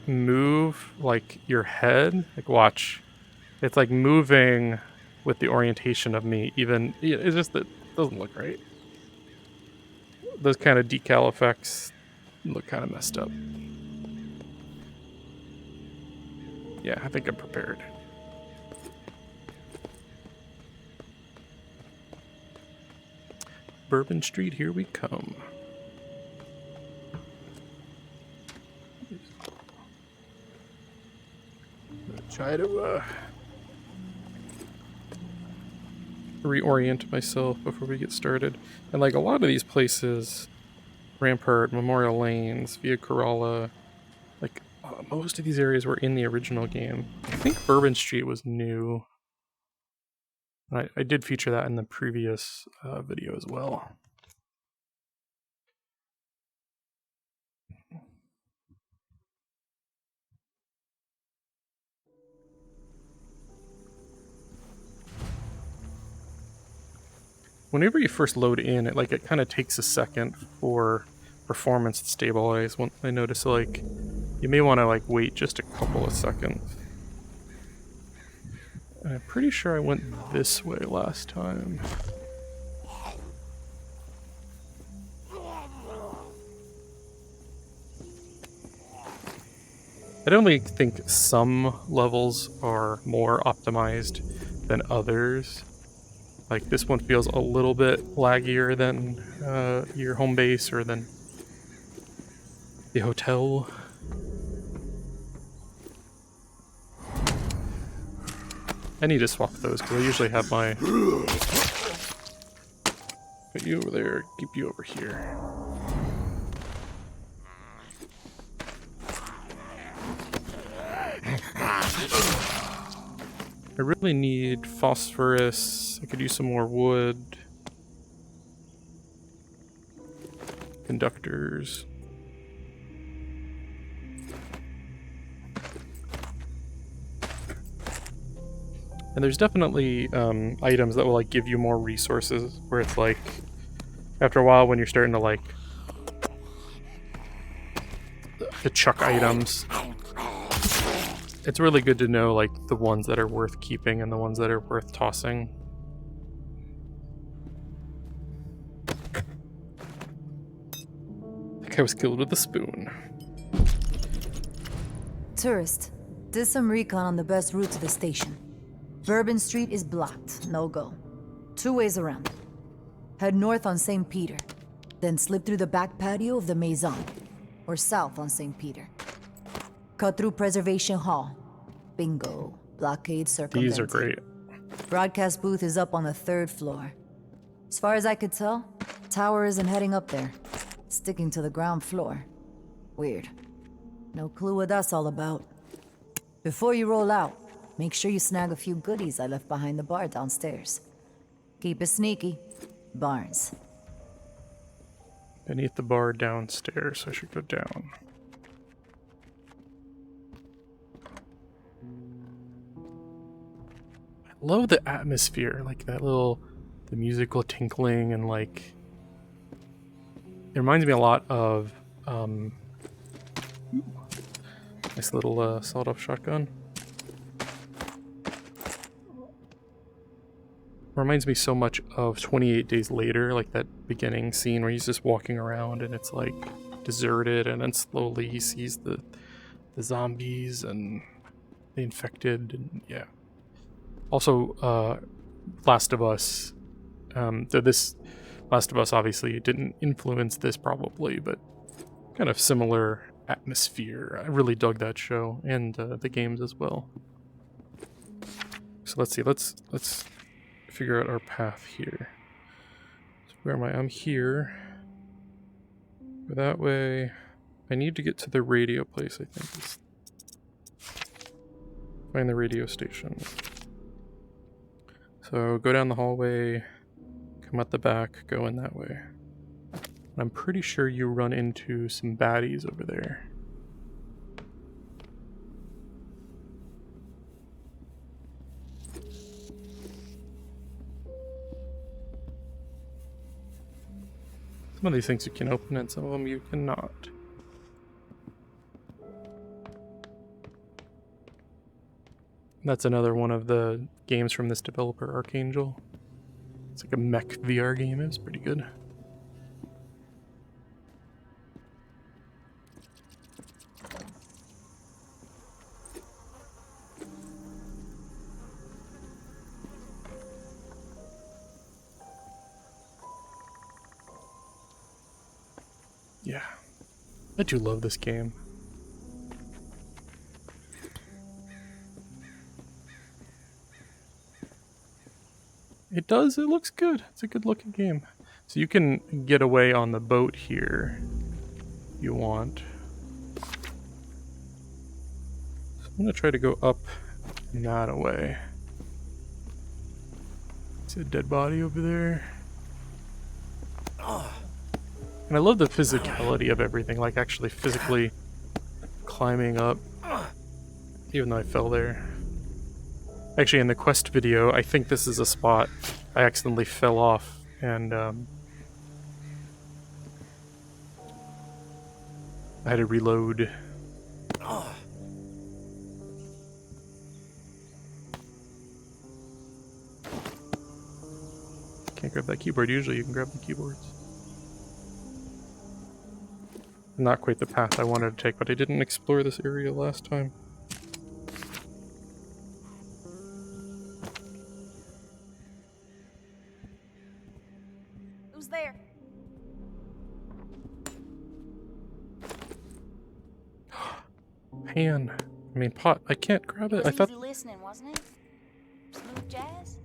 S2: move like your head, like watch, it's like moving with the orientation of me. Even it's just that it doesn't look right. Those kind of decal effects look kind of messed up. Yeah, I think I'm prepared. Bourbon Street, here we come. Try to reorient myself before we get started. And like a lot of these places, Rampart, Memorial Lanes, Via Corolla, like most of these areas were in the original game. I think Bourbon Street was new. I did feature that in the previous video as well. Whenever you first load in, it kind of takes a second for performance to stabilize. I notice you may want to wait just a couple of seconds. And I'm pretty sure I went this way last time. I definitely think some levels are more optimized than others. Like this one feels a little bit laggier than your home base or than the hotel. I need to swap those because I usually have my... Put you over there, keep you over here. I really need phosphorus. I could use some more wood. Conductors. And there's definitely items that will give you more resources, where it's after a while when you're starting to chuck items, it's really good to know the ones that are worth keeping and the ones that are worth tossing. I think I was killed with a spoon.
S8: Tourist, did some recon on the best route to the station. Bourbon Street is blocked, no go. 2 ways around. Head north on St. Peter, then slip through the back patio of the Maison, or south on St. Peter. Shortcut through Preservation Hall. Bingo. Blockade circumvented.
S2: These are great.
S8: Broadcast booth is up on the 3rd floor. As far as I could tell, tower isn't heading up there. Sticking to the ground floor. Weird. No clue what that's all about. Before you roll out, make sure you snag a few goodies I left behind the bar downstairs. Keep it sneaky. Barnes.
S2: Beneath the bar downstairs, I should go down. I love the atmosphere, like that the musical tinkling and like... It reminds me a lot of, nice little sawed-off shotgun. Reminds me so much of 28 Days Later, like that beginning scene where he's just walking around and it's like deserted, and then slowly he sees the zombies and the infected, and yeah. Also, Last of Us. This Last of Us obviously didn't influence this probably, but kind of similar atmosphere. I really dug that show and the games as well. So let's see. Let's figure out our path here. So where am I? I'm here. Go that way. I need to get to the radio place, I think. Find the radio station. So go down the hallway, come out the back, go in that way. I'm pretty sure you run into some baddies over there. Some of these things you can open and some of them you cannot. That's another one of the games from this developer, Archangel. It's like a mech VR game. It was pretty good. Yeah, I do love this game. It does, it looks good. It's a good looking game. So you can get away on the boat here if you want. So I'm gonna try to go up and that away. See a dead body over there. And I love the physicality of everything, like actually physically climbing up, even though I fell there. Actually, in the quest video, I think this is a spot I accidentally fell off, and I had to reload. Can't grab that keyboard. Usually you can grab the keyboards. Not quite the path I wanted to take, but I didn't explore this area last time.
S9: Who's there?
S2: Pan. I mean, pot. I can't grab it. I thought...
S9: Easy listening, wasn't it? Smooth jazz?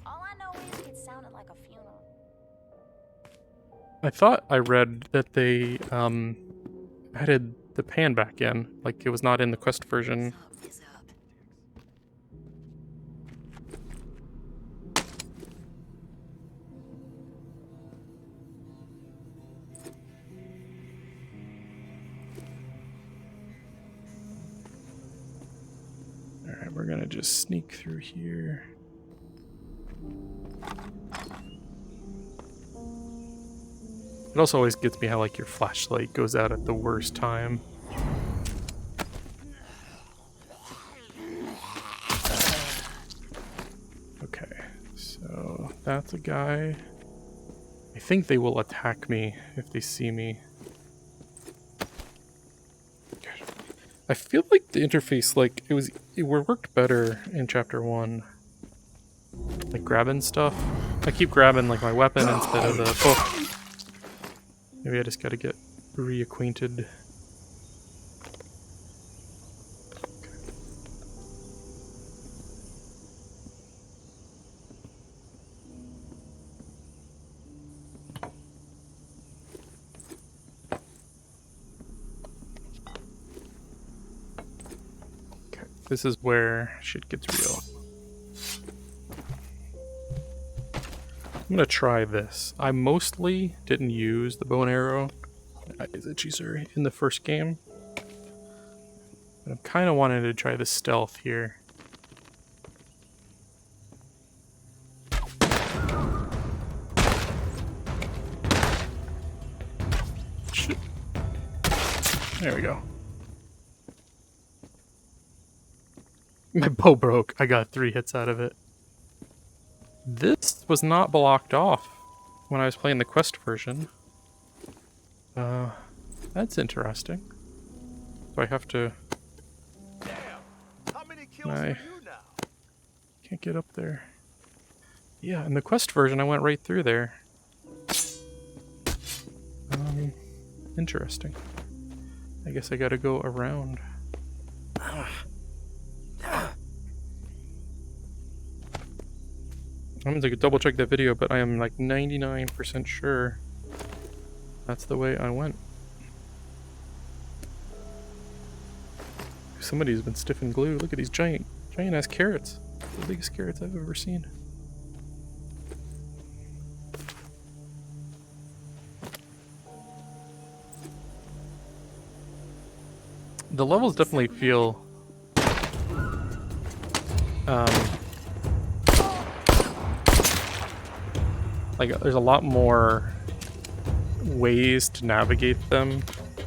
S9: All I know is it sounded like a funeral.
S2: I thought I read that they, added the pan back in. Like, it was not in the quest version. Alright, we're gonna just sneak through here. It also always gets me how, like, your flashlight goes out at the worst time. Okay, so that's a guy. I think they will attack me if they see me. I feel like the interface, like, it worked better in Chapter 1. Like, grabbing stuff. I keep grabbing, like, my weapon instead of the book. Maybe I just gotta get reacquainted. This is where shit gets real. I'm gonna try this. I mostly didn't use the bow and arrow, in the first game. But I'm kind of wanting to try the stealth here. Shit. There we go. My bow broke. I got 3 hits out of it. This was not blocked off when I was playing the quest version. That's interesting. So I have to... I can't get up there. Yeah, in the quest version I went right through there. Interesting. I guess I gotta go around. I'm gonna take a double check that video, but I am like 99% sure that's the way I went. Somebody's been stiff and glue. Look at these giant ass carrots. The biggest carrots I've ever seen. The levels definitely feel like there's a lot more ways to navigate them.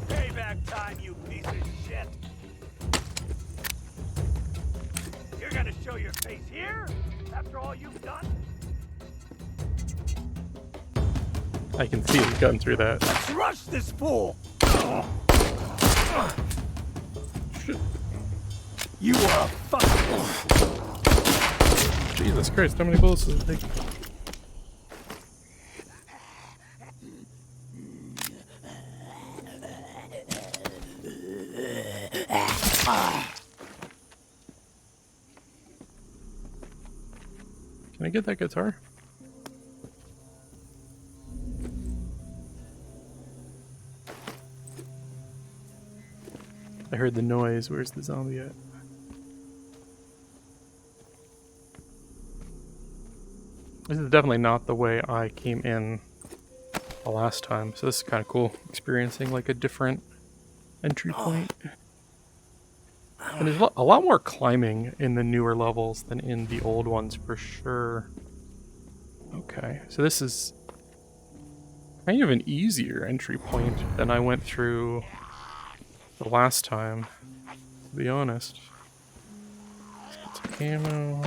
S3: Payback time, you piece of shit! You're gonna show your face here? After all you've done?
S2: I can see it cutting through that.
S3: Let's rush this fool!
S2: Shit.
S3: You are a fucking...
S2: Jesus Christ, how many bullets does it take? Can I get that guitar? I heard the noise. Where's the zombie at? This is definitely not the way I came in the last time, so this is kind of cool. Experiencing like a different entry point. And there's a lot more climbing in the newer levels than in the old ones for sure. Okay, so this is kind of an easier entry point than I went through the last time, to be honest. Let's get some ammo.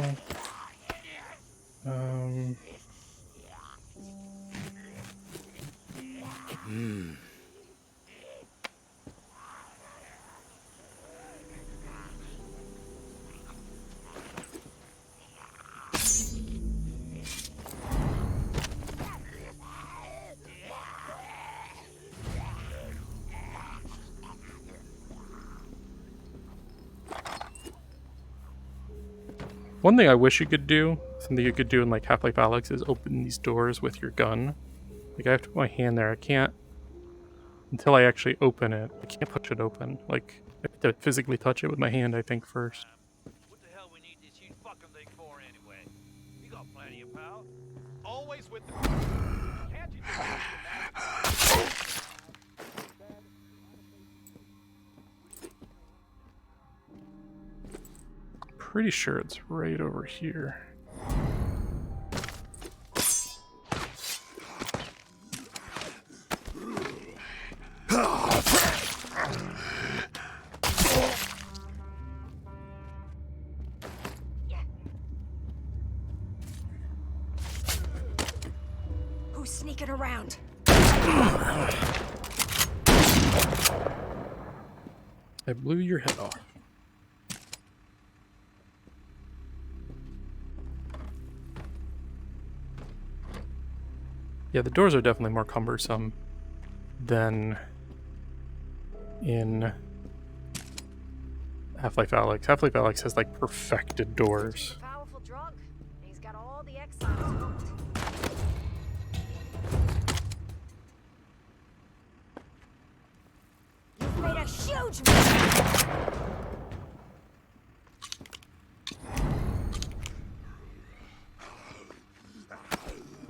S2: One thing I wish you could do, something you could do in like Half-Life Alyx, is open these doors with your gun. Like I have to put my hand there. I can't, until I actually open it, I can't push it open. Like I have to physically touch it with my hand, I think, first.
S3: What the hell we need this huge fucking thing for anyway? We got plenty of power. Always with the... Can't you just...
S2: Pretty sure it's right over here.
S9: Who's sneaking around?
S2: I blew your head off. Yeah, the doors are definitely more cumbersome than in Half-Life Alyx. Half-Life Alyx has like perfected doors.
S6: Powerful drug. He's got all the exiles hooked.
S9: You've made a huge mistake.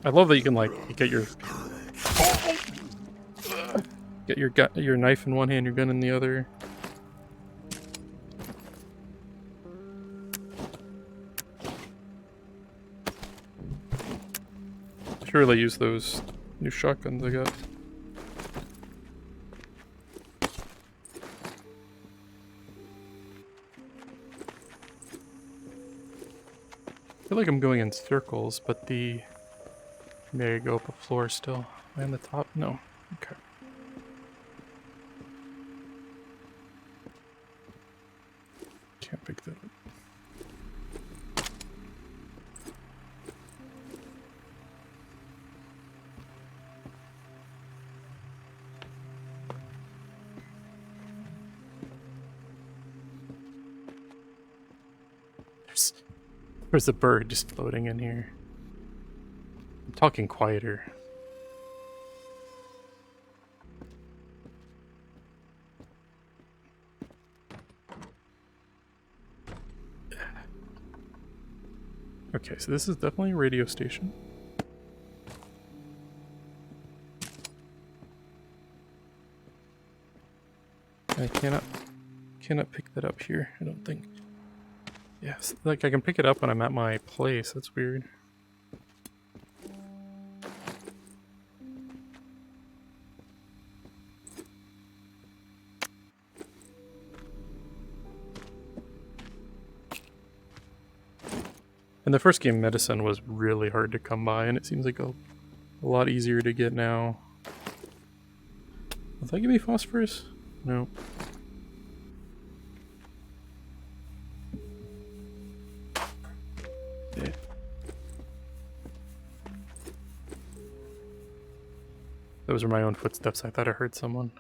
S2: I love that you can like get your your knife in one hand, your gun in the other. Should really use those new shotguns I got. I feel like I'm going in circles, but the... Maybe I go up a floor still. Am I on the top? No. Okay. Can't pick that up. There's a bird just floating in here. I'm talking quieter. Okay, so this is definitely a radio station. I cannot pick that up here, I don't think. Yes, like I can pick it up when I'm at my place. That's weird. In the first game, medicine was really hard to come by, and it seems like a lot easier to get now. Will that give me phosphorus? No. Those are my own footsteps. I thought I heard someone.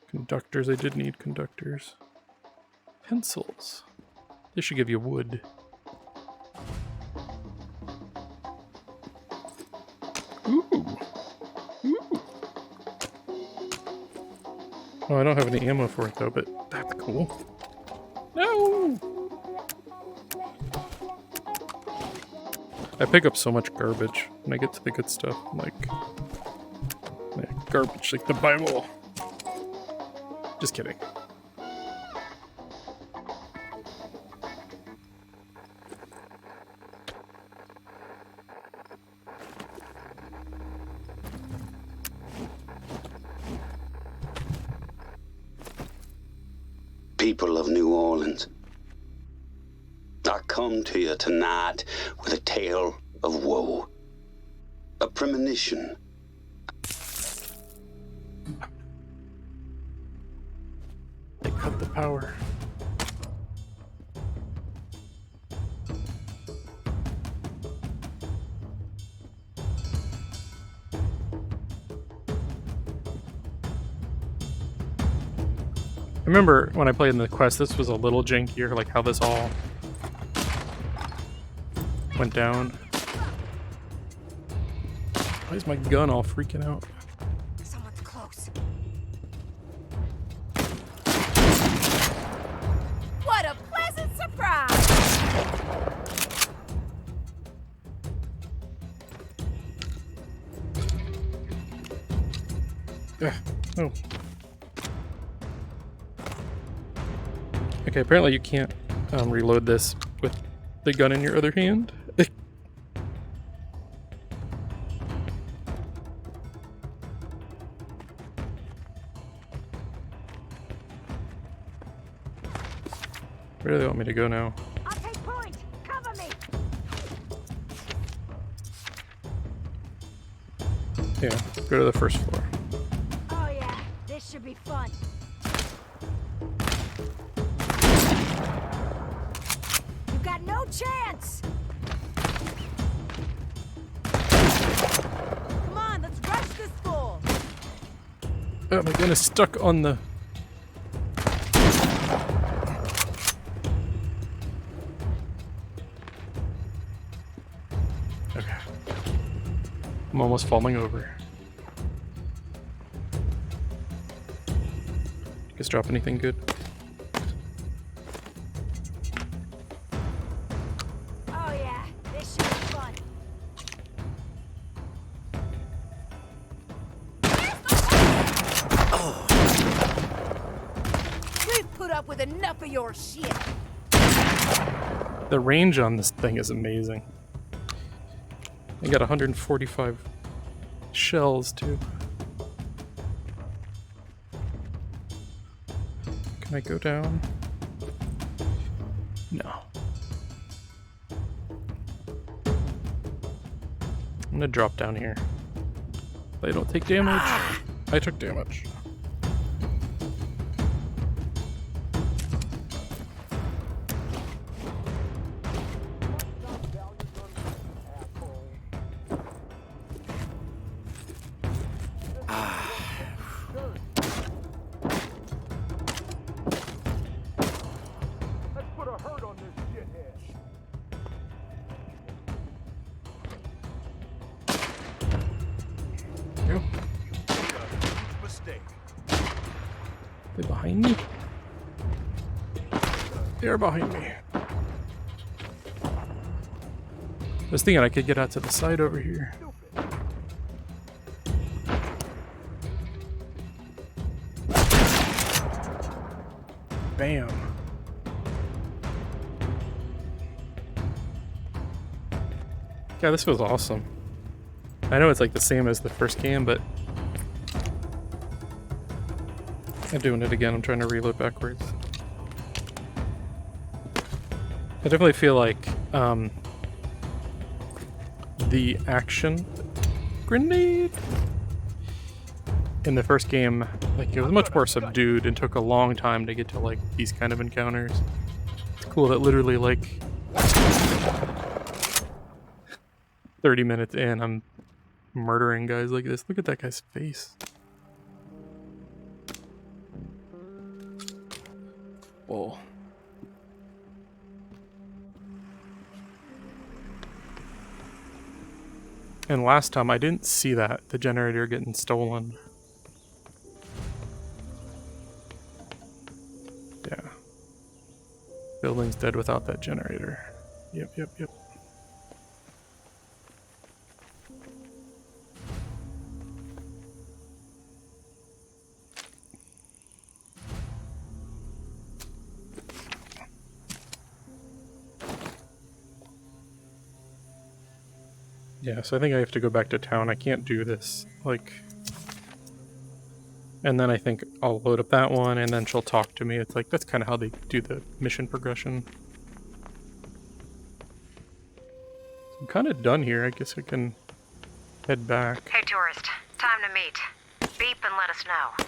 S2: Conductors. I did need conductors. Pencils. They should give you wood. Ooh. Ooh. Oh, I don't have any ammo for it though, but that's cool. No! I pick up so much garbage when I get to the good stuff, like garbage like the Bible. Just kidding.
S10: People of New Orleans, I come to you tonight with a tale of woe, a premonition.
S2: They cut the power. I remember when I played in the quest, this was a little jankier, like how this all went down. Why is my gun all freaking out?
S9: Someone's close. What a pleasant surprise!
S2: Oh. Okay, apparently you can't reload this with the gun in your other hand. Where do they want me to go now?
S9: I'll take point. Cover me.
S2: Yeah, go to the first floor.
S9: Oh yeah, this should be fun. You got no chance. Come on, let's rush this fool.
S2: Oh, my gun is stuck on the... Okay. I'm almost falling over. You guys drop anything good?
S9: Oh yeah, this should be put up with enough of your shit.
S2: The range on this thing is amazing. I got 145 shells too. Can I go down? No. I'm gonna drop down here. They don't take damage. I took damage. They behind me? They're behind me. I was thinking I could get out to the side over here. Bam. Yeah, this was awesome. I know it's like the same as the first game, but I'm doing it again. I'm trying to reload backwards. I definitely feel like the action grenade in the first game, like, it was much more subdued and took a long time to get to like these kind of encounters. It's cool that literally like 30 minutes in, I'm murdering guys like this. Look at that guy's face. Whoa. And last time I didn't see that, the generator getting stolen. Yeah. Building's dead without that generator. Yep. Yeah, so I think I have to go back to town. I can't do this, like... And then I think I'll load up that one, and then she'll talk to me. It's like, that's kind of how they do the mission progression. I'm kind of done here. I guess I can head back.
S6: Hey, tourist. Time to meet. Beep and let us know.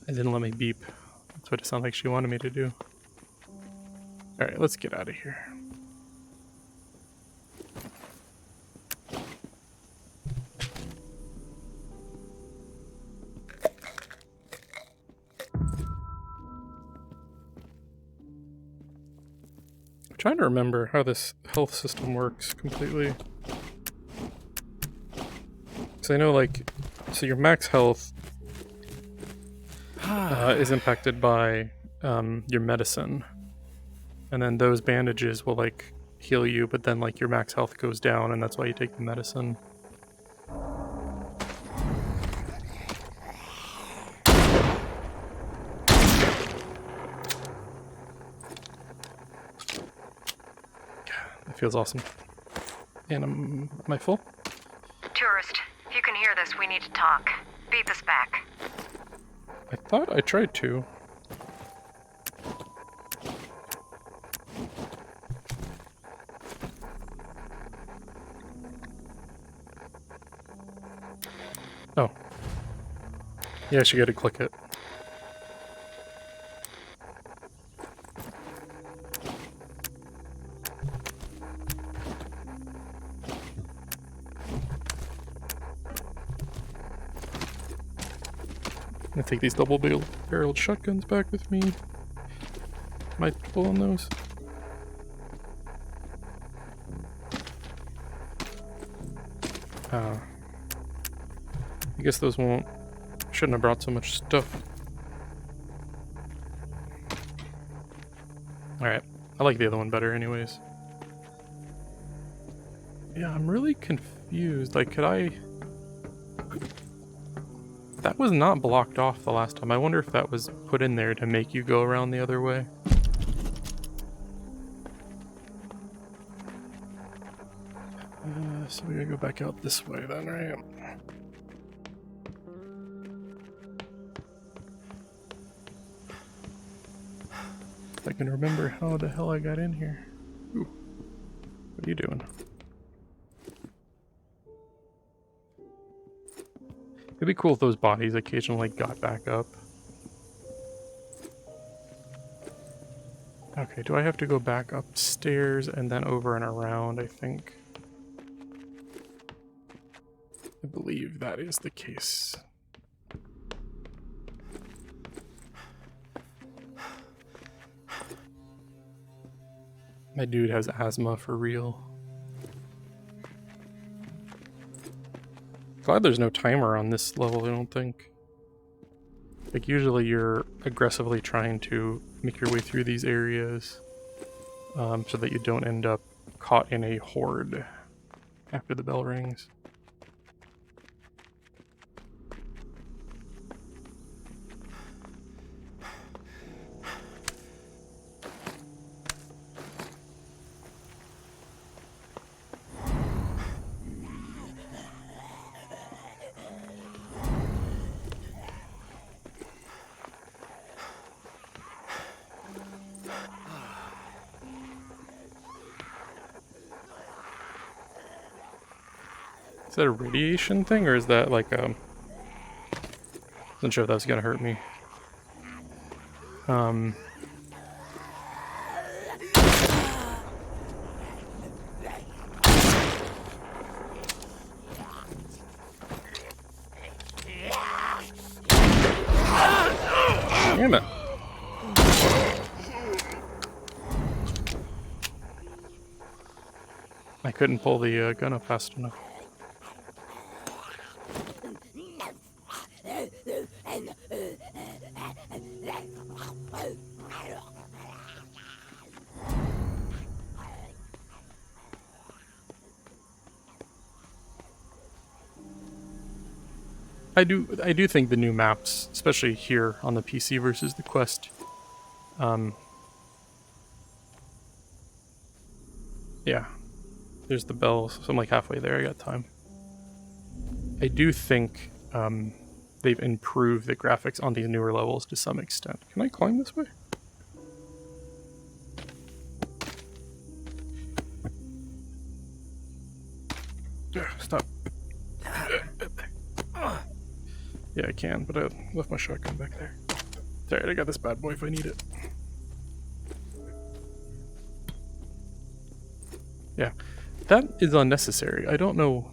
S2: It didn't let me beep. That's what it sounded like she wanted me to do. Alright, let's get out of here. I'm trying to remember how this health system works completely. Because I know, like, so your max health is impacted by your medicine, and then those bandages will like heal you, but then like your max health goes down, and that's why you take the medicine. That feels awesome. And am I full?
S6: Tourist, if you can hear this, we need to talk. Beep us back.
S2: I thought I tried to. Oh. Yeah, she got to click it. I'm gonna take these double-barreled shotguns back with me. Might pull on those. I guess those won't... Shouldn't have brought so much stuff. I like the other one better anyways. Yeah, I'm really confused. Like, could I... That was not blocked off the last time. I wonder if that was put in there to make you go around the other way. So we gotta go back out this way then, right? If I can remember how the hell I got in here. Ooh. What are you doing? It'd be cool if those bodies occasionally got back up. Okay, do I have to go back upstairs and then over and around, I think? I believe that is the case. My dude has asthma for real. Glad there's no timer on this level, I don't think. Like, usually you're aggressively trying to make your way through these areas so that you don't end up caught in a horde after the bell rings. Is that a radiation thing, or is that like a... Wasn't sure if that was gonna hurt me. Damn it. I couldn't pull the gun up fast enough. I do think the new maps, especially here on the PC versus the Quest, yeah, there's the bells, so I'm like halfway there, I got time. I do think they've improved the graphics on these newer levels to some extent. Can I climb this way? Stop. Yeah, I can, but I left my shotgun back there. It's alright, I got this bad boy if I need it. Yeah, that is unnecessary. I don't know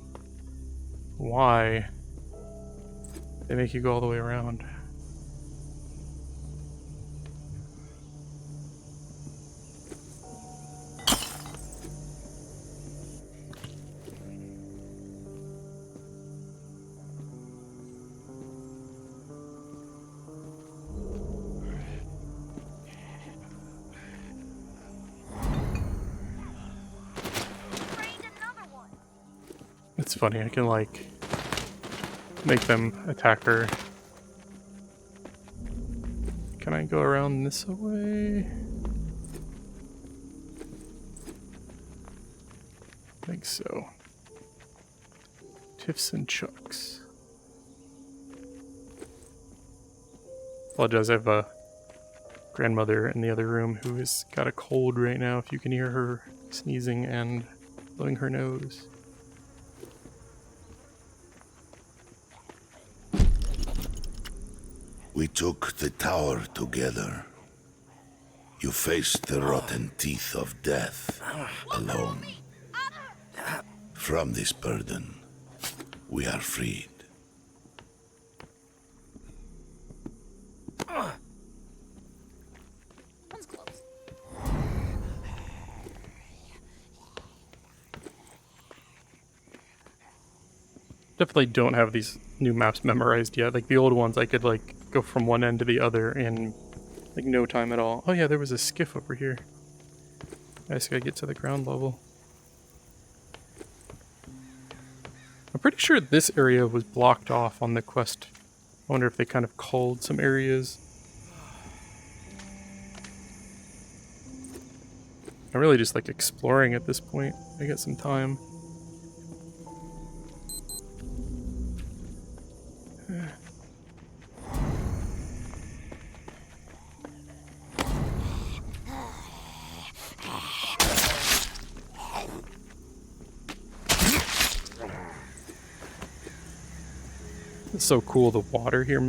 S2: why they make you go all the way around. It's funny, I can like make them attack her. Can I go around this way? I think so. Tiffs and Chucks. Apologize, I have a grandmother in the other room who has got a cold right now, if you can hear her sneezing and blowing her nose.
S1: We took the tower together. You faced the rotten teeth of death alone. From this burden, we are freed.
S9: One's close.
S2: Definitely don't have these new maps memorized yet. Like the old ones, I could like go from one end to the other in like no time at all. Oh yeah, there was a skiff over here. I just gotta get to the ground level. I'm pretty sure this area was blocked off on the quest. I wonder if they kind of culled some areas. I'm really just like exploring at this point. I got some time. It's so cool, the water here.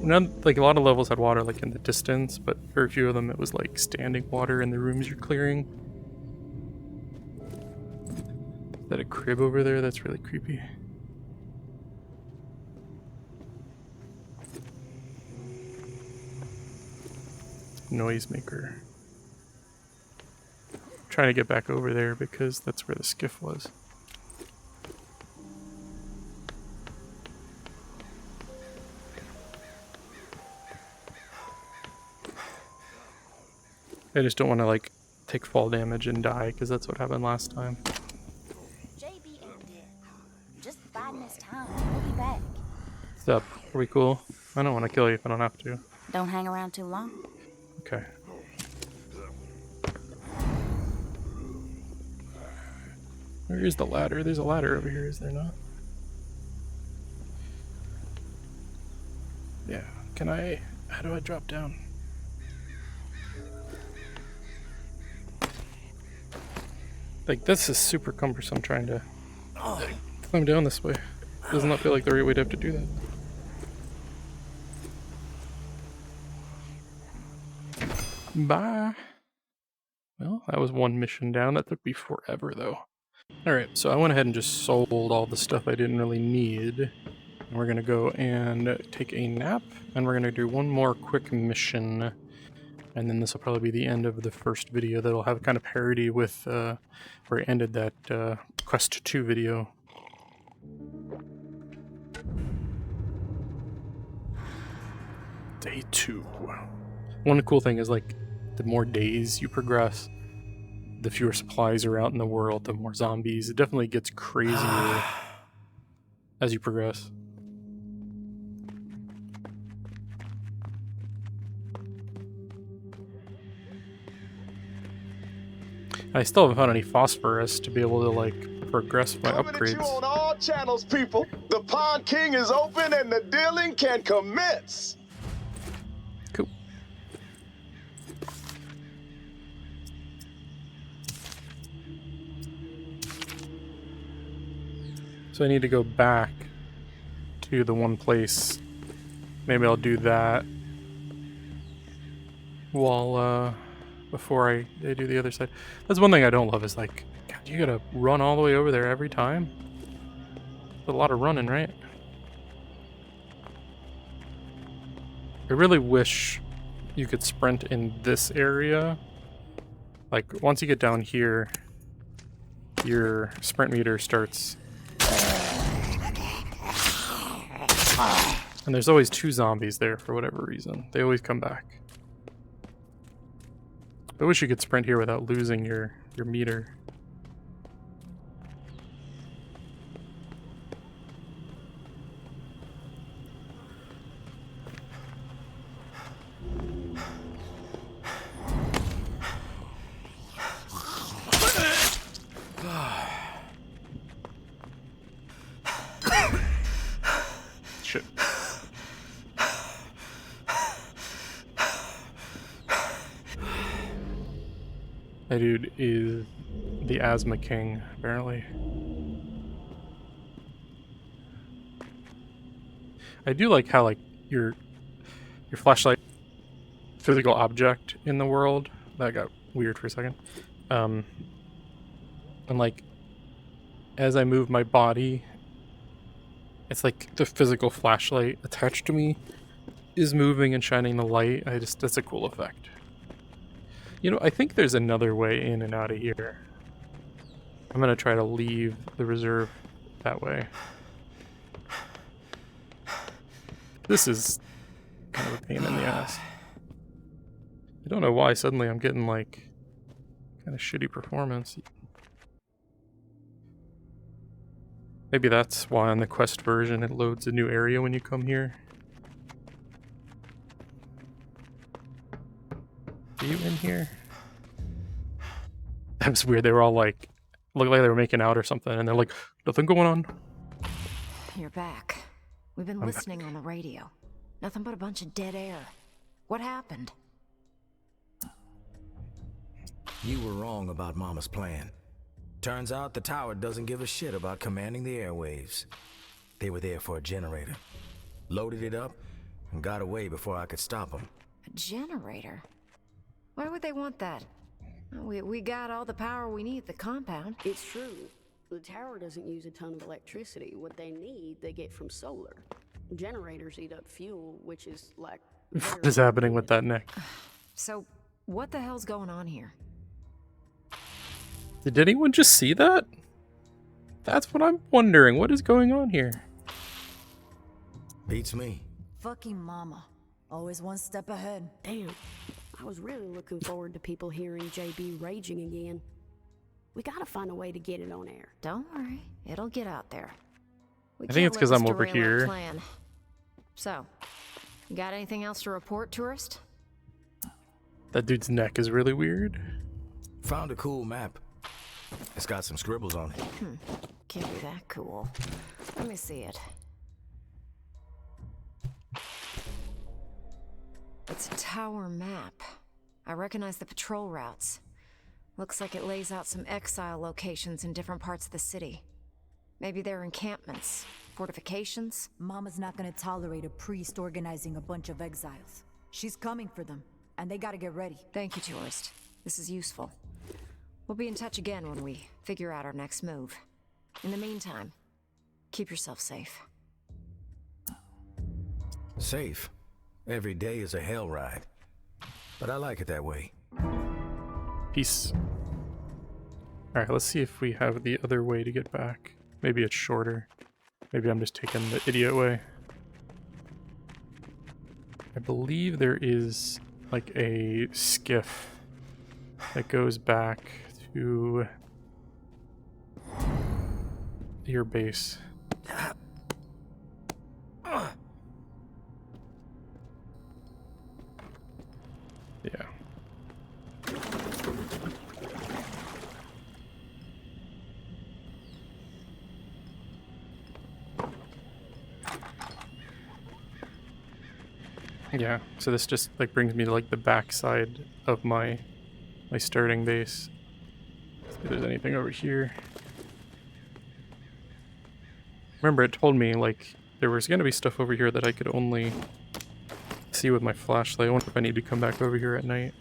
S2: Not like a lot of levels had water like in the distance, but very few of them it was like standing water in the rooms you're clearing. Is that a crib over there? That's really creepy. Noisemaker. I'm trying to get back over there because that's where the skiff was. I just don't want to like take fall damage and die because that's what happened last time.
S9: JB ain't dead. Just biding his time. We'll be back.
S2: What's up? Are we cool? I don't want to kill you if I don't have to.
S9: Don't hang around too long.
S2: Okay. Where is the ladder? There's a ladder over here, is there not? Yeah. Can I... How do I drop down? Like, this is super cumbersome trying to climb down this way. Does not feel like the right way to have to do that. Bye. Well, that was one mission down. That took me forever, though. Alright, so I went ahead and just sold all the stuff I didn't really need. And we're going to go and take a nap. And we're going to do one more quick mission. And then this will probably be the end of the first video that'll have kind of parody with where I ended that Quest 2 video. Day 2. One cool thing is like the more days you progress, the fewer supplies are out in the world, the more zombies. It definitely gets crazier as you progress. I still haven't found any phosphorus to be able to like progress my upgrades.
S11: Coming at you on all channels, people. The Pond King is open and the dealing can commence.
S2: Cool. So I need to go back to the one place. Maybe I'll do that while before I do the other side. That's one thing I don't love is like, God, you gotta run all the way over there every time. It's a lot of running, right? I really wish you could sprint in this area. Like, once you get down here, your sprint meter starts. And there's always 2 zombies there for whatever reason. They always come back. I wish you could sprint here without losing your meter. Shit. That dude is the asthma king, apparently. I do like how like your flashlight physical object in the world. That got weird for a second. And like as I move my body, it's like the physical flashlight attached to me is moving and shining the light. That's a cool effect. You know, I think there's another way in and out of here. I'm gonna try to leave the reserve that way. This is kind of a pain in the ass. I don't know why suddenly I'm getting like Kind of shitty performance. Maybe that's why on the quest version it loads a new area when you come here. Are you in here? That was weird. They were all like, looked like they were making out or something, and they're like, nothing going on.
S6: You're back. We've been listening on the radio. Nothing but a bunch of dead air. What happened?
S5: You were wrong about Mama's plan. Turns out the tower doesn't give a shit about commanding the airwaves. They were there for a generator. Loaded it up and got away before I could stop them.
S6: A generator? Why would they want that? We got all the power we need at the compound.
S7: It's true. The tower doesn't use a ton of electricity. What they need, they get from solar. Generators eat up fuel, which is like...
S2: What is happening with that neck?
S6: So, what the hell's going on here?
S2: Did anyone just see that? That's what I'm wondering. What is going on here?
S5: Beats me.
S8: Fucking mama. Always one step ahead.
S7: Damn. I was really looking forward to people hearing JB raging again. We gotta find a way to get it on air.
S6: Don't worry. It'll get out there.
S2: I think it's because I'm over here.
S6: Plan. So, you got anything else to report, tourist?
S2: That dude's neck is really weird.
S5: Found a cool map. It's got some scribbles on it.
S6: Can't be that cool. Let me see it. It's a tower map. I recognize the patrol routes. Looks like it lays out some exile locations in different parts of the city. Maybe they're encampments, fortifications.
S8: Mama's not gonna tolerate a priest organizing a bunch of exiles. She's coming for them, and they gotta get ready.
S6: Thank you, tourist. This is useful. We'll be in touch again when we figure out our next move. In the meantime, keep yourself safe.
S5: Safe? Every day is a hell ride. But I like it that way.
S2: Peace. Alright, let's see if we have the other way to get back. Maybe it's shorter. Maybe I'm just taking the idiot way. I believe there is like a skiff that goes back to your base. Yeah. Yeah, so this just like brings me to like the backside of my starting base. Let's see if there's anything over here. Remember, it told me like there was gonna be stuff over here that I could only see with my flashlight. I wonder if I need to come back over here at night.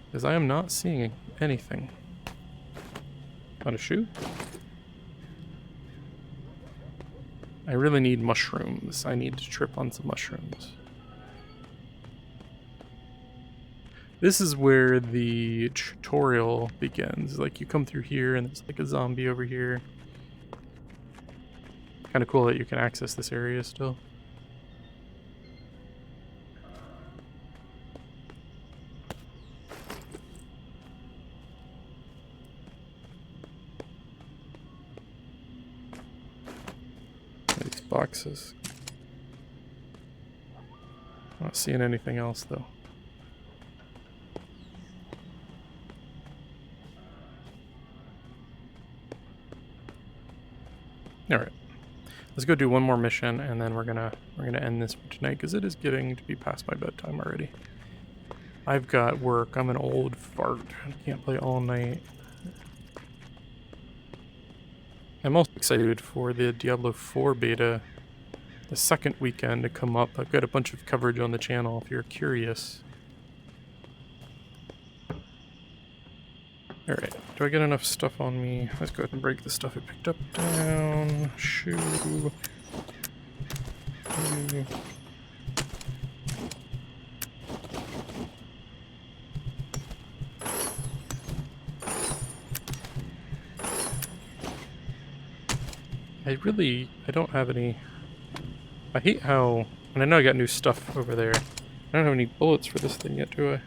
S2: Because I am not seeing anything. Not a shoe? I really need mushrooms. I need to trip on some mushrooms. This is where the tutorial begins. Like, you come through here and there's like a zombie over here. Kind of cool that you can access this area still. These boxes. Not seeing anything else though. All right, let's go do one more mission, and then we're gonna end this for tonight because it is getting to be past my bedtime already. I've got work. I'm an old fart. I can't play all night. I'm also excited for the Diablo 4 beta, the second weekend to come up. I've got a bunch of coverage on the channel if you're curious. Alright, do I get enough stuff on me? Let's go ahead and break the stuff I picked up down. Shoe. I don't have any I hate how... And I know I got new stuff over there. I don't have any bullets for this thing yet, do I?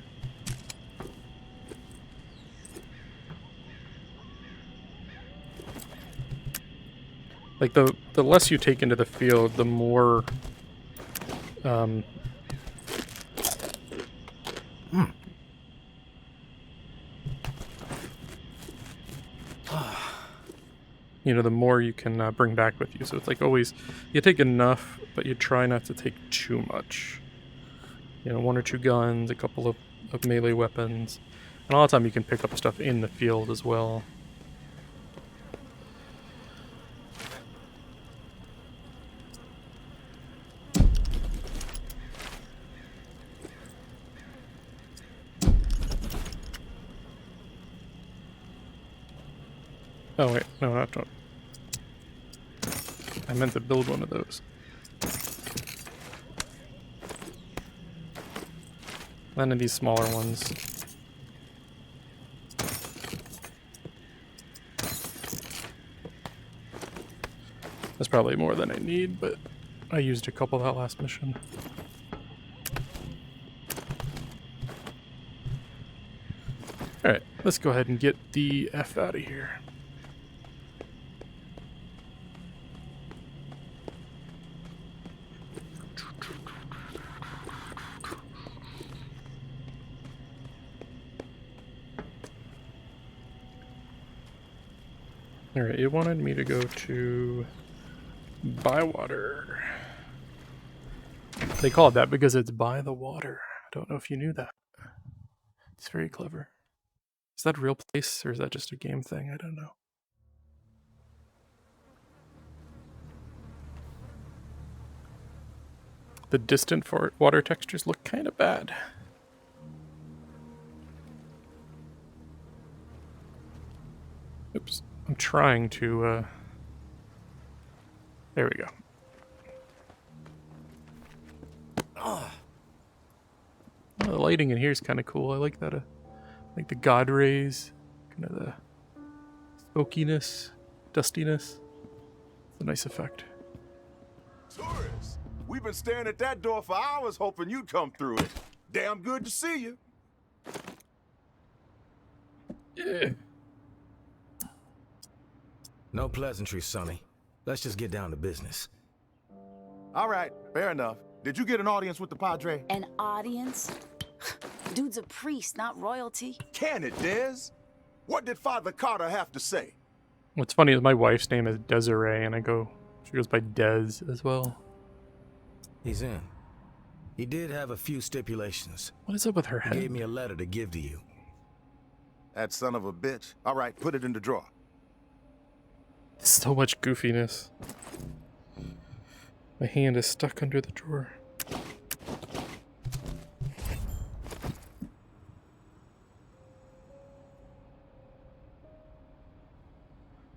S2: Like, the less you take into the field, the more... you know, the more you can bring back with you. So it's like always, you take enough, but you try not to take too much. You know, 1 or 2 guns, a couple of melee weapons. And a lot of time you can pick up stuff in the field as well. Oh wait, no, not. I meant to build one of those. None of these smaller ones. That's probably more than I need, but I used a couple that last mission. Alright, let's go ahead and get the F out of here. Alright, it wanted me to go to Bywater. They call it that because it's by the water. I don't know if you knew that. It's very clever. Is that a real place or is that just a game thing? I don't know. The distant water textures look kind of bad. Oops. I'm trying to, there we go. Oh, the lighting in here is kind of cool. I like that, like the god rays, kind of the smokiness, dustiness. It's a nice effect.
S11: Tourists, we've been staring at that door for hours hoping you'd come through it. Damn good to see you.
S2: Yeah.
S5: No pleasantries, Sonny. Let's just get down to business.
S11: All right, fair enough. Did you get an audience with the Padre?
S9: An audience? Dude's a priest, not royalty.
S11: Can it, Dez? What did Father Carter have to say?
S2: What's funny is my wife's name is Desiree, and she goes by Dez as well.
S5: He's in. He did have a few stipulations.
S2: What is up with her head?
S5: He gave me a letter to give to you.
S11: That son of a bitch. All right, put it in the drawer.
S2: So much goofiness. My hand is stuck under the drawer.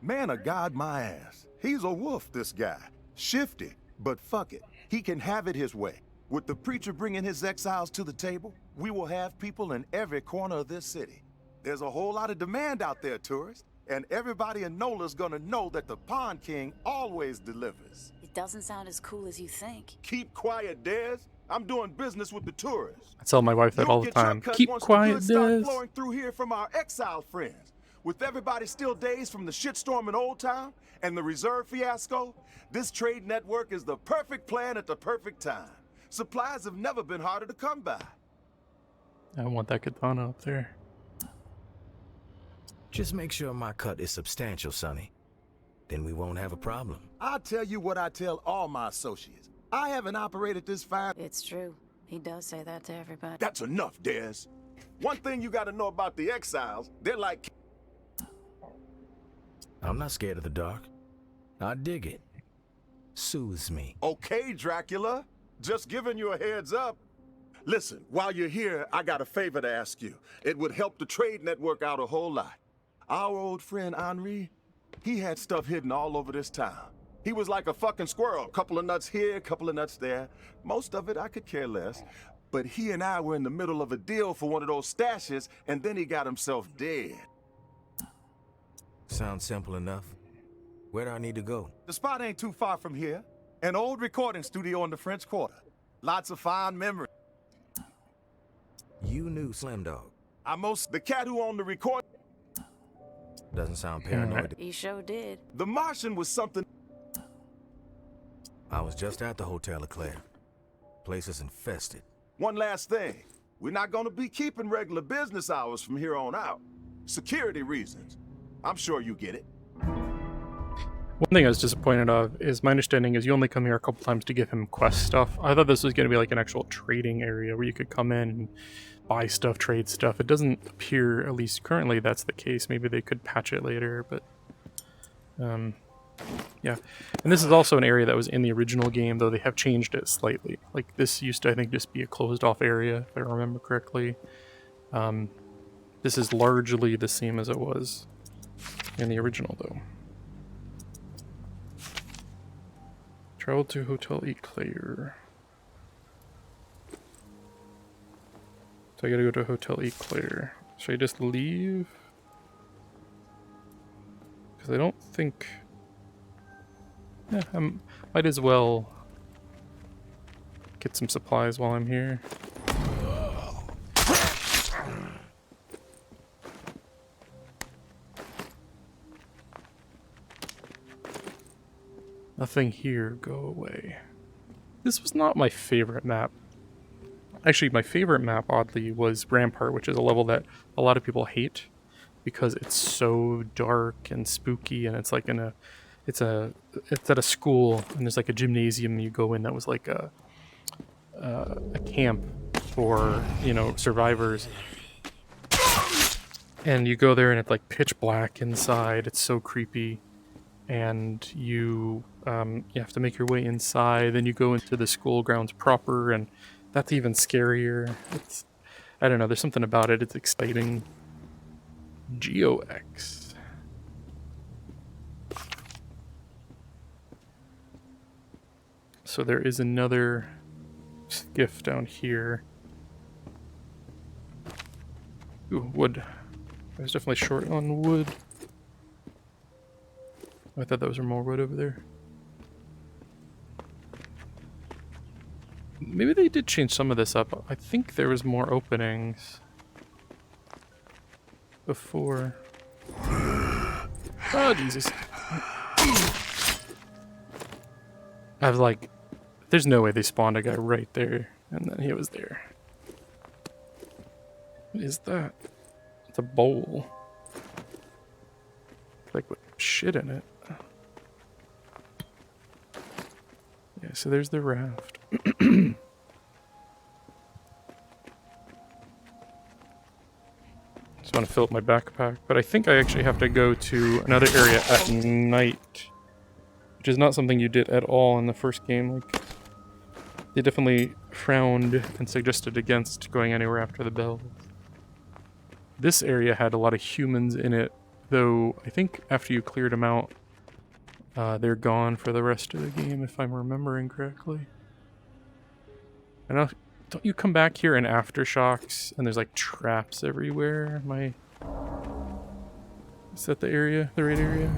S11: Man of God, my ass. He's a wolf, this guy. Shifty, but fuck it. He can have it his way. With the preacher bringing his exiles to the table, we will have people in every corner of this city. There's a whole lot of demand out there, tourists. And everybody in NOLA's gonna know that the Pond King always delivers.
S9: It doesn't sound as cool as you think.
S11: Keep quiet, Dez. I'm doing business with the tourists.
S2: I tell my wife that all the time. Keep quiet, Dez.
S11: Flowing through here from our exile friends. With everybody still dazed from the shitstorm in Old Town and the reserve fiasco, this trade network is the perfect plan at the perfect time. Supplies have never been harder to come by.
S2: I want that katana up there.
S5: Just make sure my cut is substantial, Sonny. Then we won't have a problem.
S11: I'll tell you what I tell all my associates. I haven't operated this fine.
S9: It's true. He does say that to everybody.
S11: That's enough, Dez. One thing you gotta know about the exiles, they're like...
S5: I'm not scared of the dark. I dig it. Soothes me.
S11: Okay, Dracula. Just giving you a heads up. Listen, while you're here, I got a favor to ask you. It would help the trade network out a whole lot. Our old friend Henri, he had stuff hidden all over this town. He was like a fucking squirrel. Couple of nuts here, couple of nuts there. Most of it I could care less. But he and I were in the middle of a deal for one of those stashes, and then he got himself dead.
S5: Sounds simple enough. Where do I need to go?
S11: The spot ain't too far from here. An old recording studio in the French Quarter. Lots of fine memories.
S5: You knew Slim Dog.
S11: The cat who owned the record.
S5: Doesn't sound paranoid.
S9: He sure did.
S11: The Martian was something.
S5: I was just at the Hotel Eclair. Place is infested.
S11: One last thing. We're not gonna be keeping regular business hours from here on out. Security reasons. I'm sure you get it.
S2: One thing I was disappointed of is my understanding is you only come here a couple times to give him quest stuff. I thought this was going to be like an actual trading area where you could come in and buy stuff, trade stuff. It doesn't appear, at least currently, that's the case. Maybe they could patch it later, but yeah. And this is also an area that was in the original game, though they have changed it slightly. Like this used to, I think, just be a closed off area, if I remember correctly. This is largely the same as it was in the original, though. Travel to Hotel Eclair. So I gotta go to Hotel Eclair. Should I just leave? Because I don't think... Yeah, I might as well get some supplies while I'm here. Nothing here, go away. This was not my favorite map. Actually, my favorite map, oddly, was Rampart, which is a level that a lot of people hate because it's so dark and spooky, and it's like it's at a school, and there's like a gymnasium you go in that was like a camp for, you know, survivors. And you go there and it's like pitch black inside. It's so creepy. And you have to make your way inside. Then you go into the school grounds proper, and that's even scarier. I don't know, there's something about it. It's exciting. GeoX. So there is another skiff down here. Ooh, wood. I was definitely short on wood. I thought those were more wood over there. Maybe they did change some of this up. I think there was more openings before. Oh, Jesus. I was like, there's no way they spawned a guy right there, and then he was there. What is that? It's a bowl. Like with shit in it. Yeah, so there's the raft. Just want to fill up my backpack, but I think I actually have to go to another area at night, which is not something you did at all in the first game. Like, they definitely frowned and suggested against going anywhere after the bell. This area had a lot of humans in it, though I think after you cleared them out, they're gone for the rest of the game, if I'm remembering correctly. And don't you come back here in Aftershocks and there's like traps everywhere? Is that the area? The right area?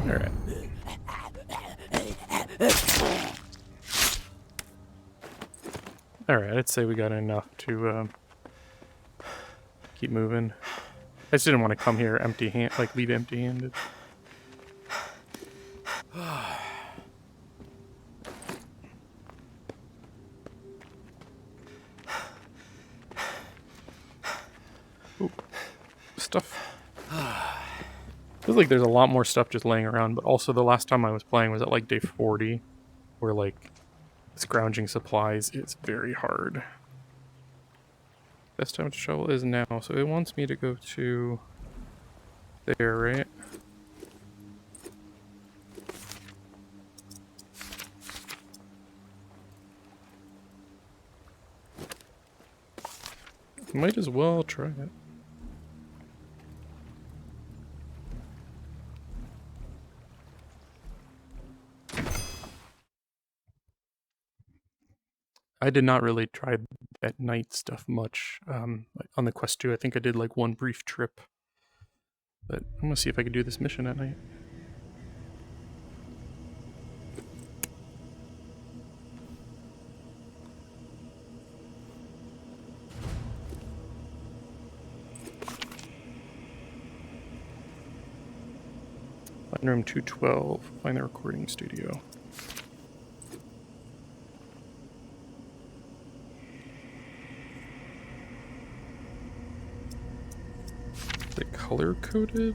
S2: Alright. Alright, I'd say we got enough to keep moving. I just didn't want to come here leave empty-handed. Ooh, stuff. Feels like there's a lot more stuff just laying around, but also the last time I was playing was at like day 40, where like scrounging supplies is very hard. Best time to shovel is now, so it wants me to go to there, right? Might as well try it. I did not really try that night stuff much. On the Quest 2, I think I did like one brief trip But I'm gonna see if I can do this mission at night. Find room 212. Find the recording studio. Is it color coded?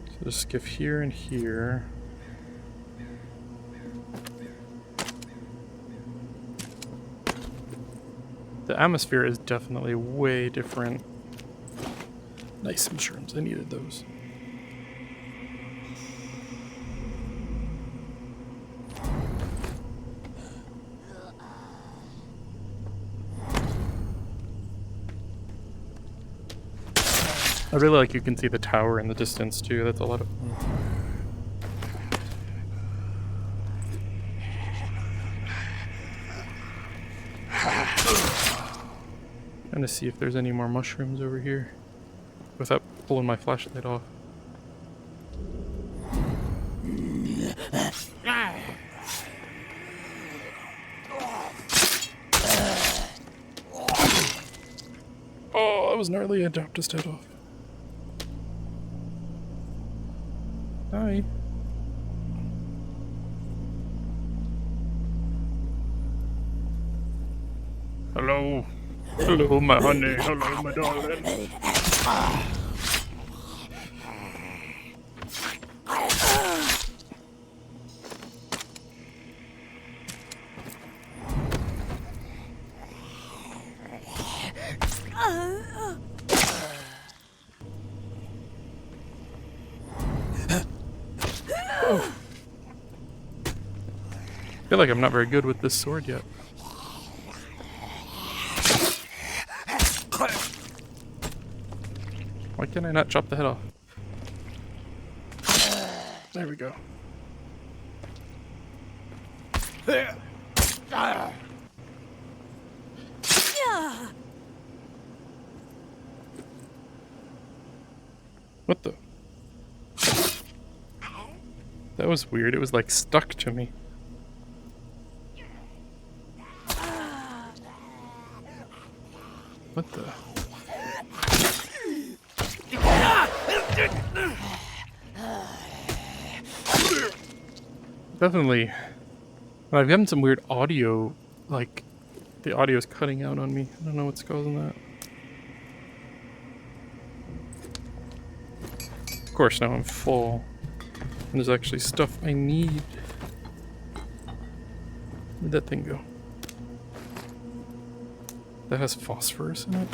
S2: So the skiff here and here. The atmosphere is definitely way different. Nice mushrooms, I needed those. I really like you can see the tower in the distance too, that's a lot of fun. Trying to see if there's any more mushrooms over here without pulling my flashlight off. Oh, that was gnarly. I dropped his head off. Hi. Hello. Hello, my honey. Hello, my darling. I feel like I'm not very good with this sword yet. Why can't I not chop the head off? There we go. What the? That was weird. It was like stuck to me. What the? Definitely. I've gotten some weird audio, like the audio's cutting out on me. I don't know what's causing that. Of course, now I'm full. And there's actually stuff I need. Where'd that thing go? That has phosphorus in it?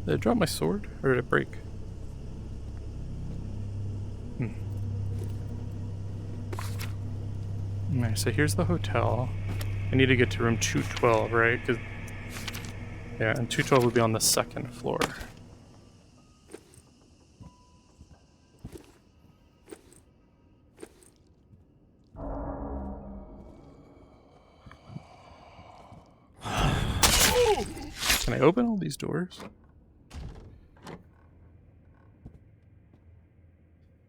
S2: Did I drop my sword? Or did it break? Alright, so here's the hotel. I need to get to room 212, right? 'Cause yeah, and 212 would be on the second floor. Can I open all these doors?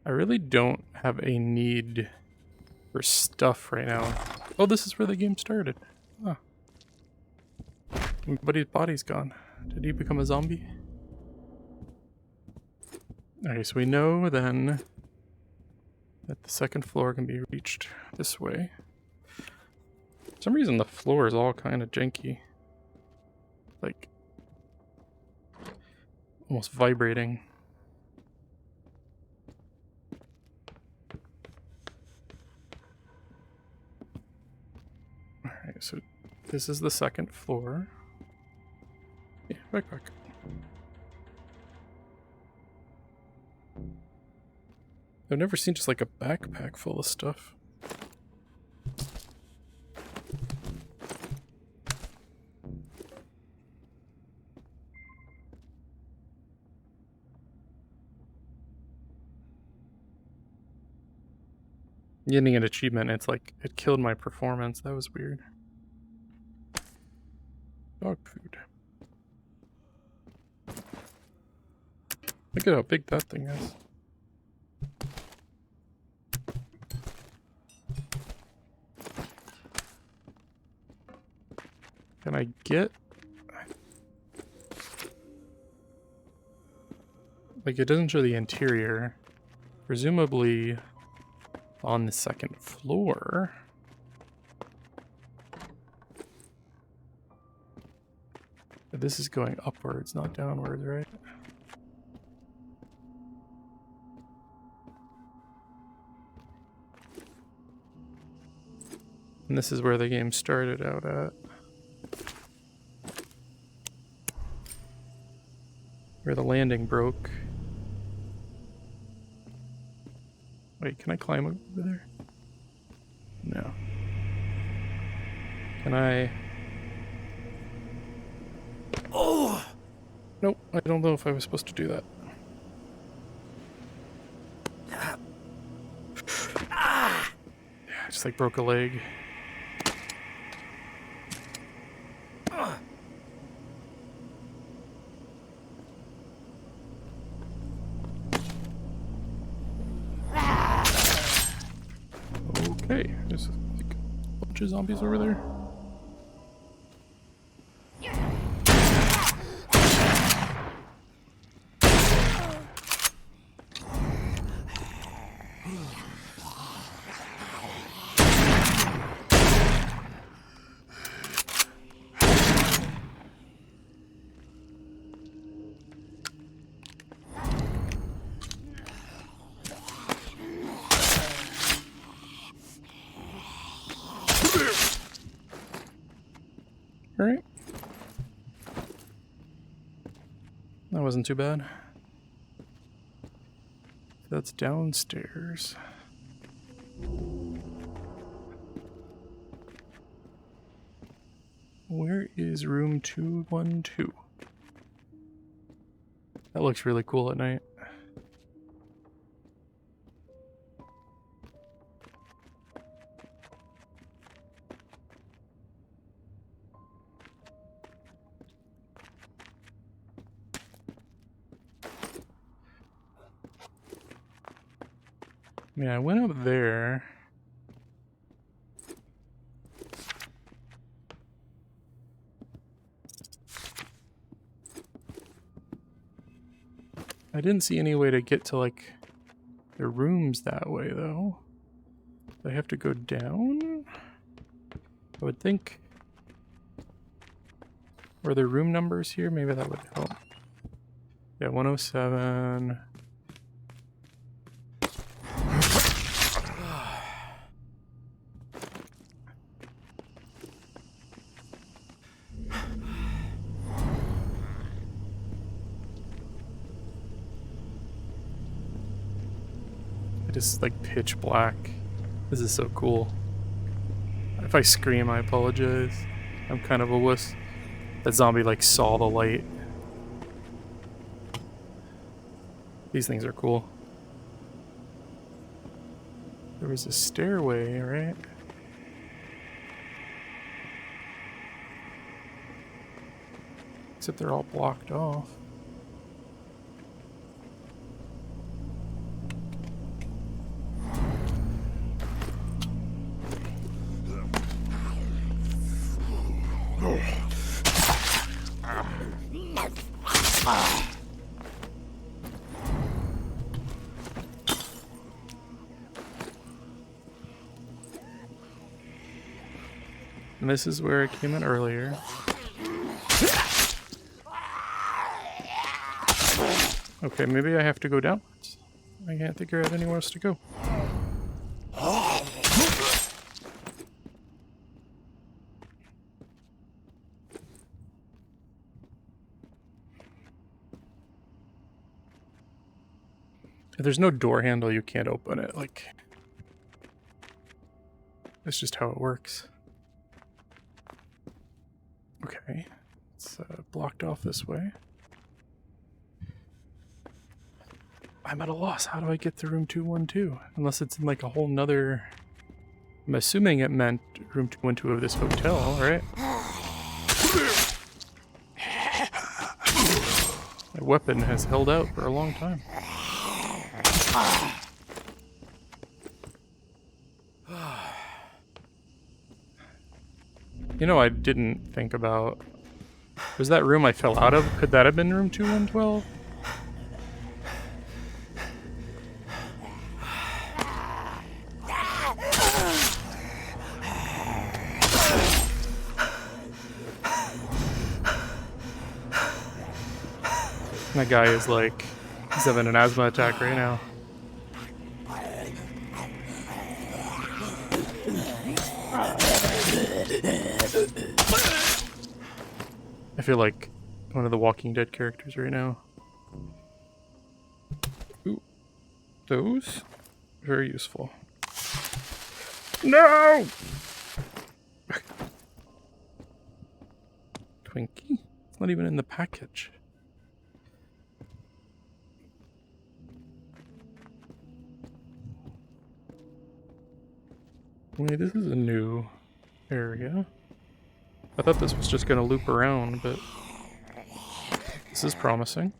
S2: I really don't have a need for stuff right now. Oh, this is where the game started. Huh. My buddy's body's gone. Did he become a zombie? Alright, so we know then that the second floor can be reached this way. For some reason the floor is all kind of janky. Like, almost vibrating. Alright, so this is the second floor. Yeah, backpack. I've never seen just like a backpack full of stuff. Getting an achievement, it's like, it killed my performance. That was weird. Dog food. Look at how big that thing is. Can I get... Like, it doesn't show the interior. Presumably on the second floor. But this is going upwards, not downwards, right? And this is where the game started out at. Where the landing broke. Wait, can I climb over there? No. Can I... Oh! Nope, I don't know if I was supposed to do that. Yeah, I just like broke a leg. Okay, there's like a bunch of zombies over there. Alright. That wasn't too bad. That's downstairs. Where is room 212? That looks really cool at night. I mean, I went up there. I didn't see any way to get to, like, the rooms that way, though. Do I have to go down? I would think... Were there room numbers here? Maybe that would help. Yeah, 107... It is like pitch black. This is so cool. If I scream, I apologize. I'm kind of a wuss. That zombie like saw the light. These things are cool. There was a stairway, right? Except they're all blocked off. And this is where I came in earlier. Okay, maybe I have to go downwards. I can't figure out anywhere else to go. If there's no door handle, you can't open it. Like, that's just how it works. Okay, it's blocked off this way. I'm at a loss. How do I get to room 212? Unless it's in like a whole nother I'm assuming it meant room 212 of this hotel, right? My weapon has held out for a long time. You know, I didn't think about... Was that room I fell out of? Could that have been room 2112? That guy is like... He's having an asthma attack right now. I feel like one of the Walking Dead characters right now. Ooh. Those? Very useful. No! Twinkie? It's not even in the package. Wait, this is a new area. I thought this was just gonna loop around, but this is promising.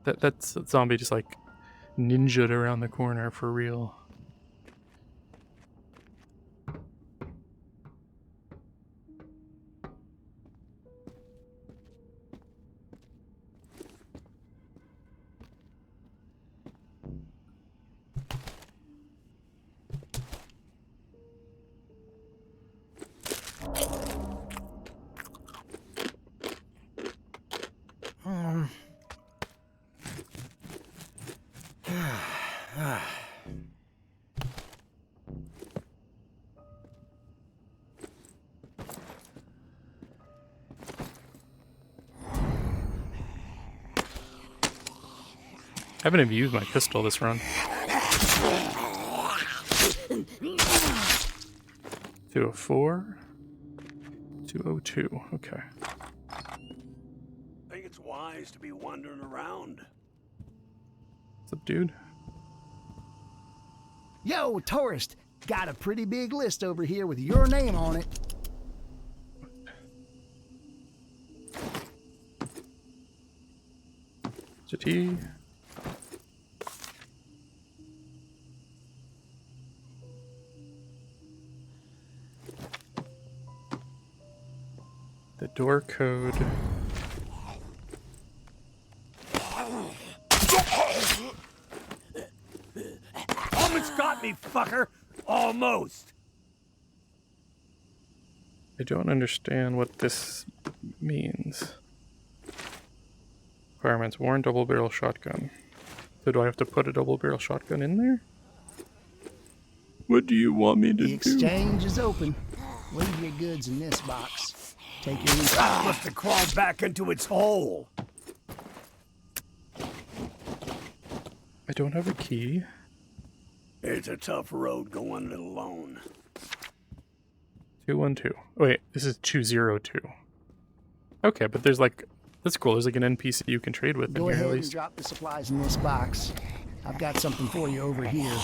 S2: That zombie just like ninja'd around the corner for real. I haven't even used my pistol this run. 204. 202. Okay.
S12: Think it's wise to be wandering around.
S2: What's up, dude?
S3: Yo, tourist. Got a pretty big list over here with your name on it.
S2: Tea. The door code.
S12: Almost got me, fucker! Almost!
S2: I don't understand what this means. Requirements: worn double barrel shotgun. So do I have to put a double barrel shotgun in there? What do you want me to do?
S3: The exchange is open. Leave your goods in this box. Take your leave.
S12: That must have crawled back into its hole.
S2: I don't have a key.
S12: It's a tough road going it alone.
S2: 212. Wait, this is 202. Okay, but there's like... That's cool. There's like an NPC you can trade with
S3: Go
S2: in here
S3: ahead
S2: at
S3: and
S2: least.
S3: drop the supplies in this box. I've got something for you over here.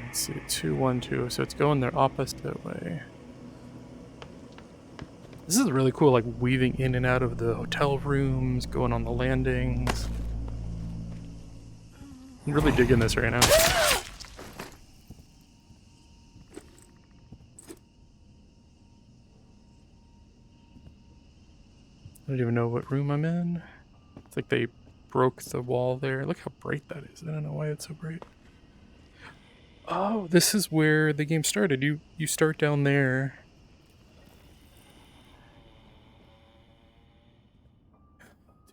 S2: Let's see, 212. So it's going the opposite way. This is really cool, like weaving in and out of the hotel rooms, going on the landings. I'm really digging this right now. I don't even know what room I'm in. It's like they broke the wall there. Look how bright that is. I don't know why it's so bright. Oh, this is where the game started. You start down there.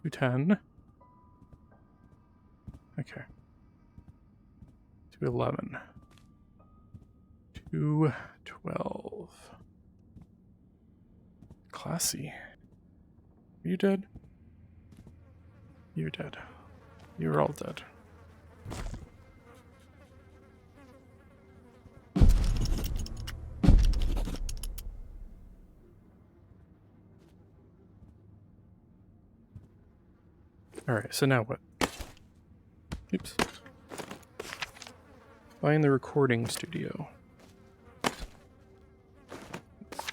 S2: $210. Okay. 211. 212. Classy. Are you dead? You're dead. You're all dead. Alright, so now what? Oops. Find the recording studio.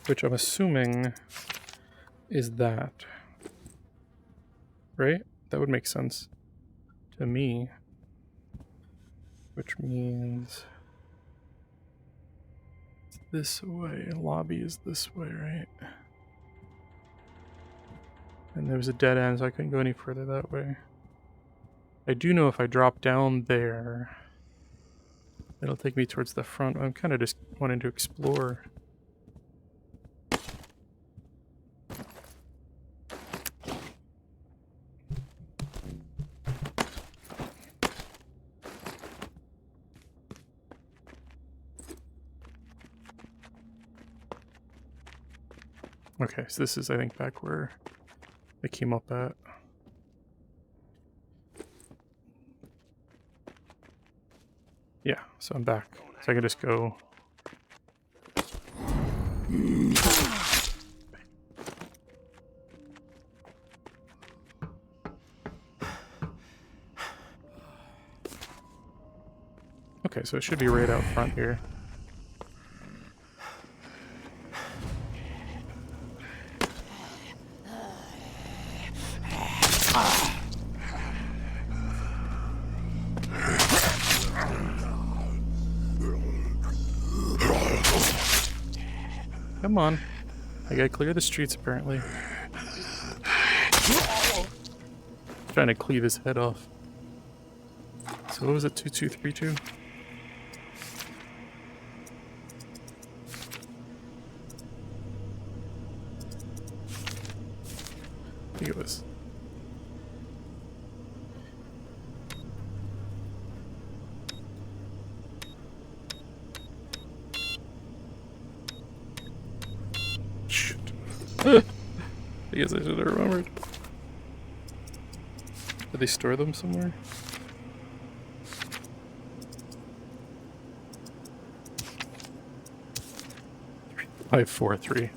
S2: Which I'm assuming is that. Right? That would make sense to me. Which means it's this way. Lobby is this way, right? And there was a dead end, so I couldn't go any further that way. I do know if I drop down there, it'll take me towards the front. I'm kind of just wanting to explore. Okay, so this is, I think, back where I came up at. Yeah, so I'm back. So I can just go. Okay, so it should be right out front here. Come on. I gotta clear the streets, apparently. Trying to cleave his head off. So what was it, 2232? I think it was. I guess I should have remembered. Did they store them somewhere? Five, 4, 3.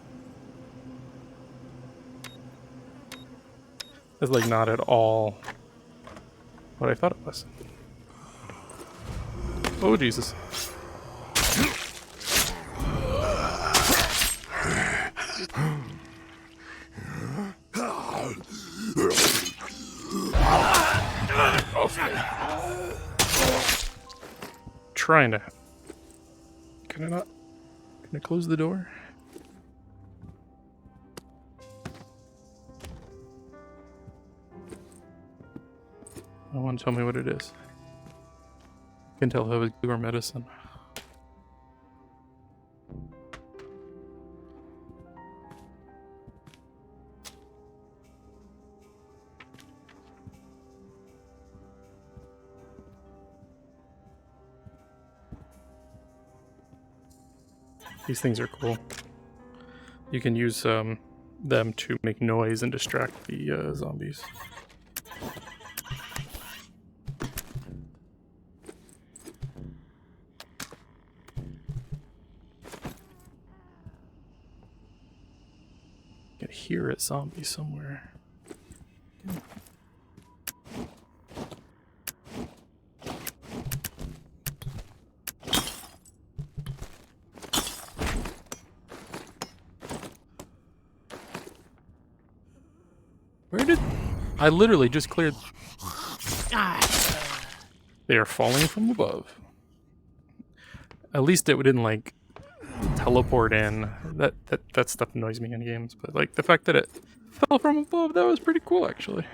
S2: That's like not at all what I thought it was. Oh Jesus. Trying to. Can I not? Can I close the door? I want to tell me what it is. I can tell if it was glue or medicine. These things are cool. You can use them to make noise and distract the zombies. I can hear a zombie somewhere. Where did... I literally just cleared... They are falling from above. At least it didn't, like, teleport in. That stuff annoys me in games, but, like, the fact that it fell from above, that was pretty cool, actually.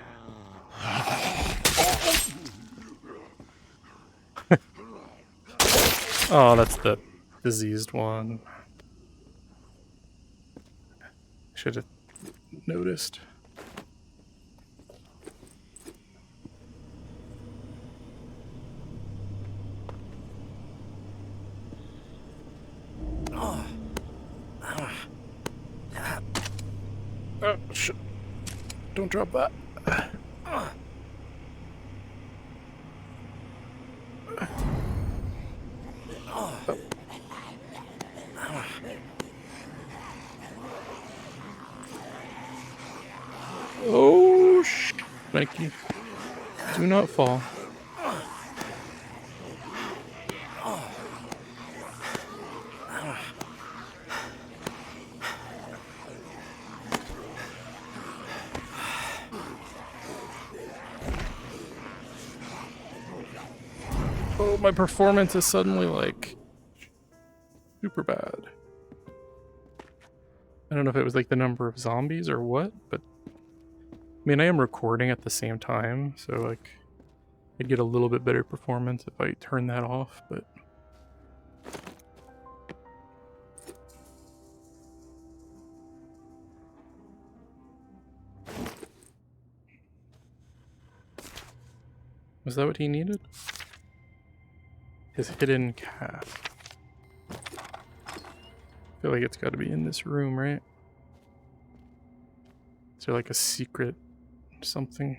S2: Oh, that's the diseased one. Should have noticed. Oh, shit. Don't drop that. Oh, thank you. Do not fall. Oh, my performance is suddenly like super bad. I don't know if it was like the number of zombies or what, but I mean, I am recording at the same time, so like I'd get a little bit better performance if I turn that off, but was that what he needed? His hidden cat. I feel like it's got to be in this room, right? Is there like a secret something?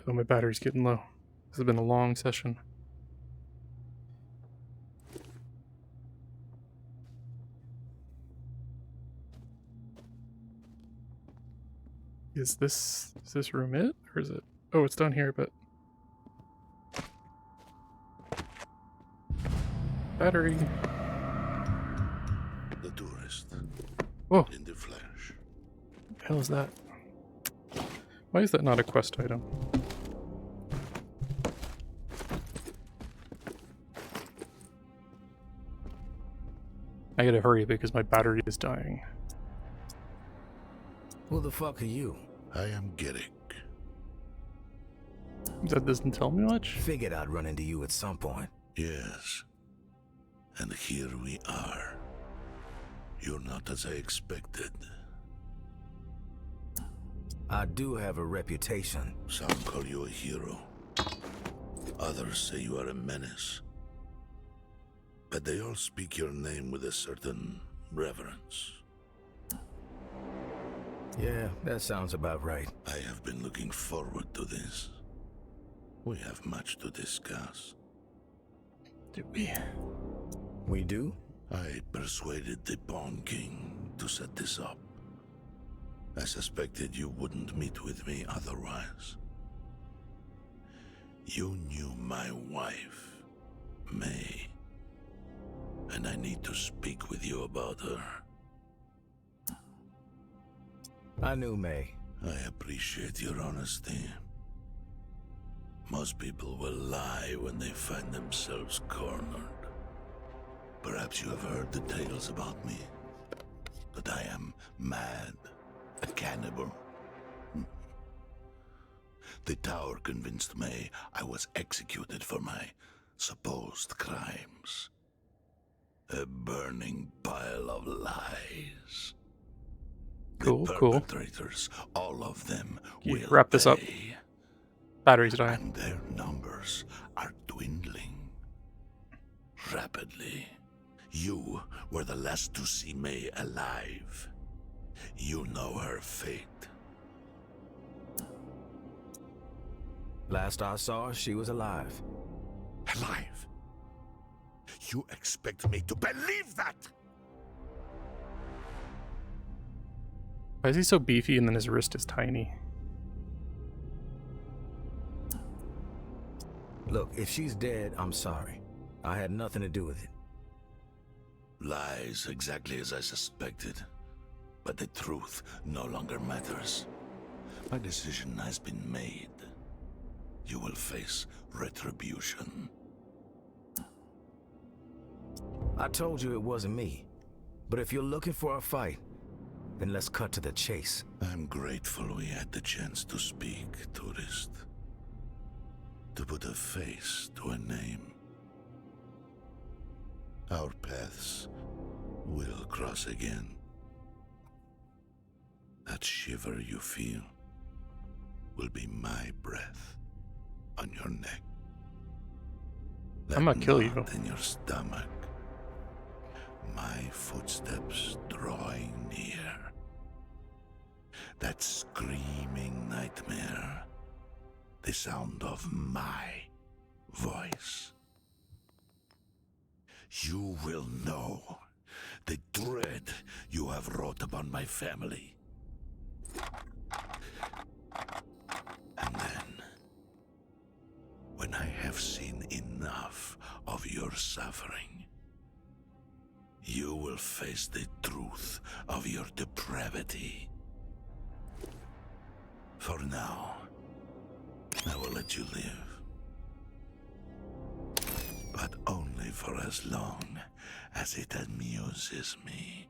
S2: Oh, my battery's getting low. This has been a long session. Is this room it? Or is it? Oh, it's down here, but... Battery.
S1: The tourist.
S2: Whoa.
S1: In the flesh.
S2: What the hell is that? Why is that not a quest item? I gotta hurry because my battery is dying.
S5: Who the fuck are you?
S1: I am Garrick.
S2: That doesn't tell me much.
S5: Figured I'd run into you at some point.
S1: Yes. And here we are. You're not as I expected.
S5: I do have a reputation.
S1: Some call you a hero. Others say you are a menace. But they all speak your name with a certain reverence.
S5: Yeah, that sounds about right.
S1: I have been looking forward to this. We have much to discuss.
S2: Do we?
S5: We do?
S1: I persuaded the Pawn King to set this up. I suspected you wouldn't meet with me otherwise. You knew my wife, May. And I need to speak with you about her.
S5: I knew May.
S1: I appreciate your honesty. Most people will lie when they find themselves cornered. Perhaps you have heard the tales about me. That I am mad, a cannibal. The tower convinced May I was executed for my supposed crimes. A burning pile of lies.
S2: Cool,
S1: the
S2: cool.
S1: perpetrators, all of them,
S2: Yeah,
S1: will
S2: wrap this up.
S1: pay.
S2: Battery's dying.
S1: And their numbers are dwindling. Rapidly. You were the last to see May alive. You know her fate.
S5: Last I saw her, she was alive.
S1: Alive? You expect me to believe that?
S2: Why is he so beefy and then his wrist is tiny?
S5: Look, if she's dead, I'm sorry. I had nothing to do with it.
S1: Lies exactly as I suspected. But the truth no longer matters. My decision has been made. You will face retribution.
S5: I told you it wasn't me. But if you're looking for a fight, then let's cut to the chase.
S1: I'm grateful we had the chance to speak, tourist. To put a face to a name. Our paths will cross again. That shiver you feel will be my breath on your neck. That
S2: I'm gonna kill you.
S1: knot in your stomach. My footsteps drawing near. That screaming nightmare. The sound of my voice. You will know the dread you have wrought upon my family. And then, when I have seen enough of your suffering, you will face the truth of your depravity. For now, I will let you live. But only for as long as it amuses me.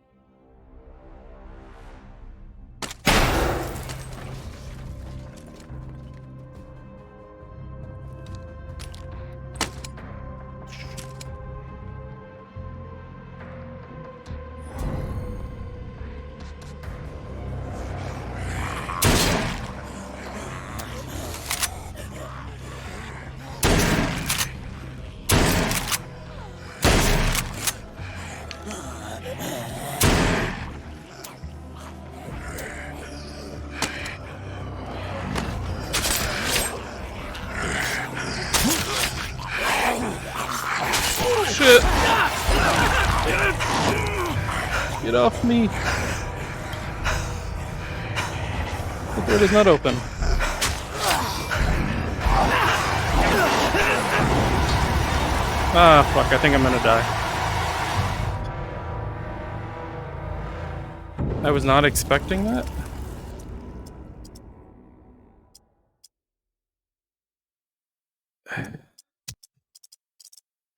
S2: Shit! Get off me! The door does not open. Ah, fuck, I think I'm gonna die. I was not expecting that.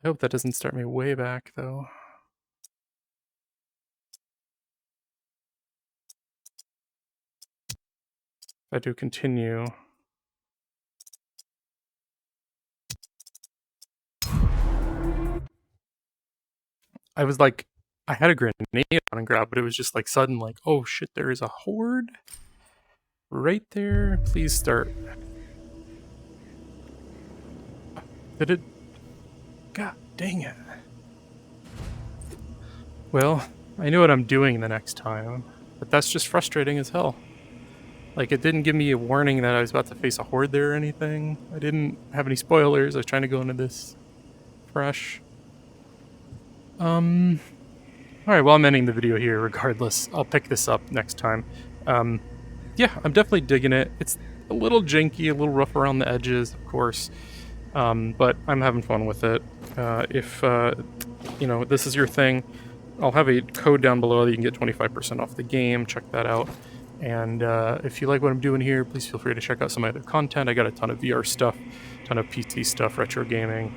S2: I hope that doesn't start me way back, though. If I do continue... I was like, I had a grenade on and grab, but it was just like sudden, like, oh shit, there is a horde right there. Please start. Did it? God dang it. Well, I know what I'm doing the next time, but that's just frustrating as hell. Like, it didn't give me a warning that I was about to face a horde there or anything. I didn't have any spoilers. I was trying to go into this fresh. Alright, well, I'm ending the video here regardless. I'll pick this up next time. Yeah, I'm definitely digging it. It's a little janky, a little rough around the edges, of course. But I'm having fun with it. If, you know, this is your thing, I'll have a code down below that you can get 25% off the game. Check that out. And if you like what I'm doing here, please feel free to check out some other content. I got a ton of VR stuff, ton of PC stuff, retro gaming.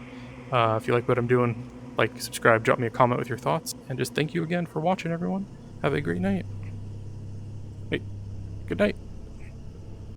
S2: If you like what I'm doing, like, subscribe, drop me a comment with your thoughts, and just thank you again for watching, everyone. Have a great night. Hey, good night.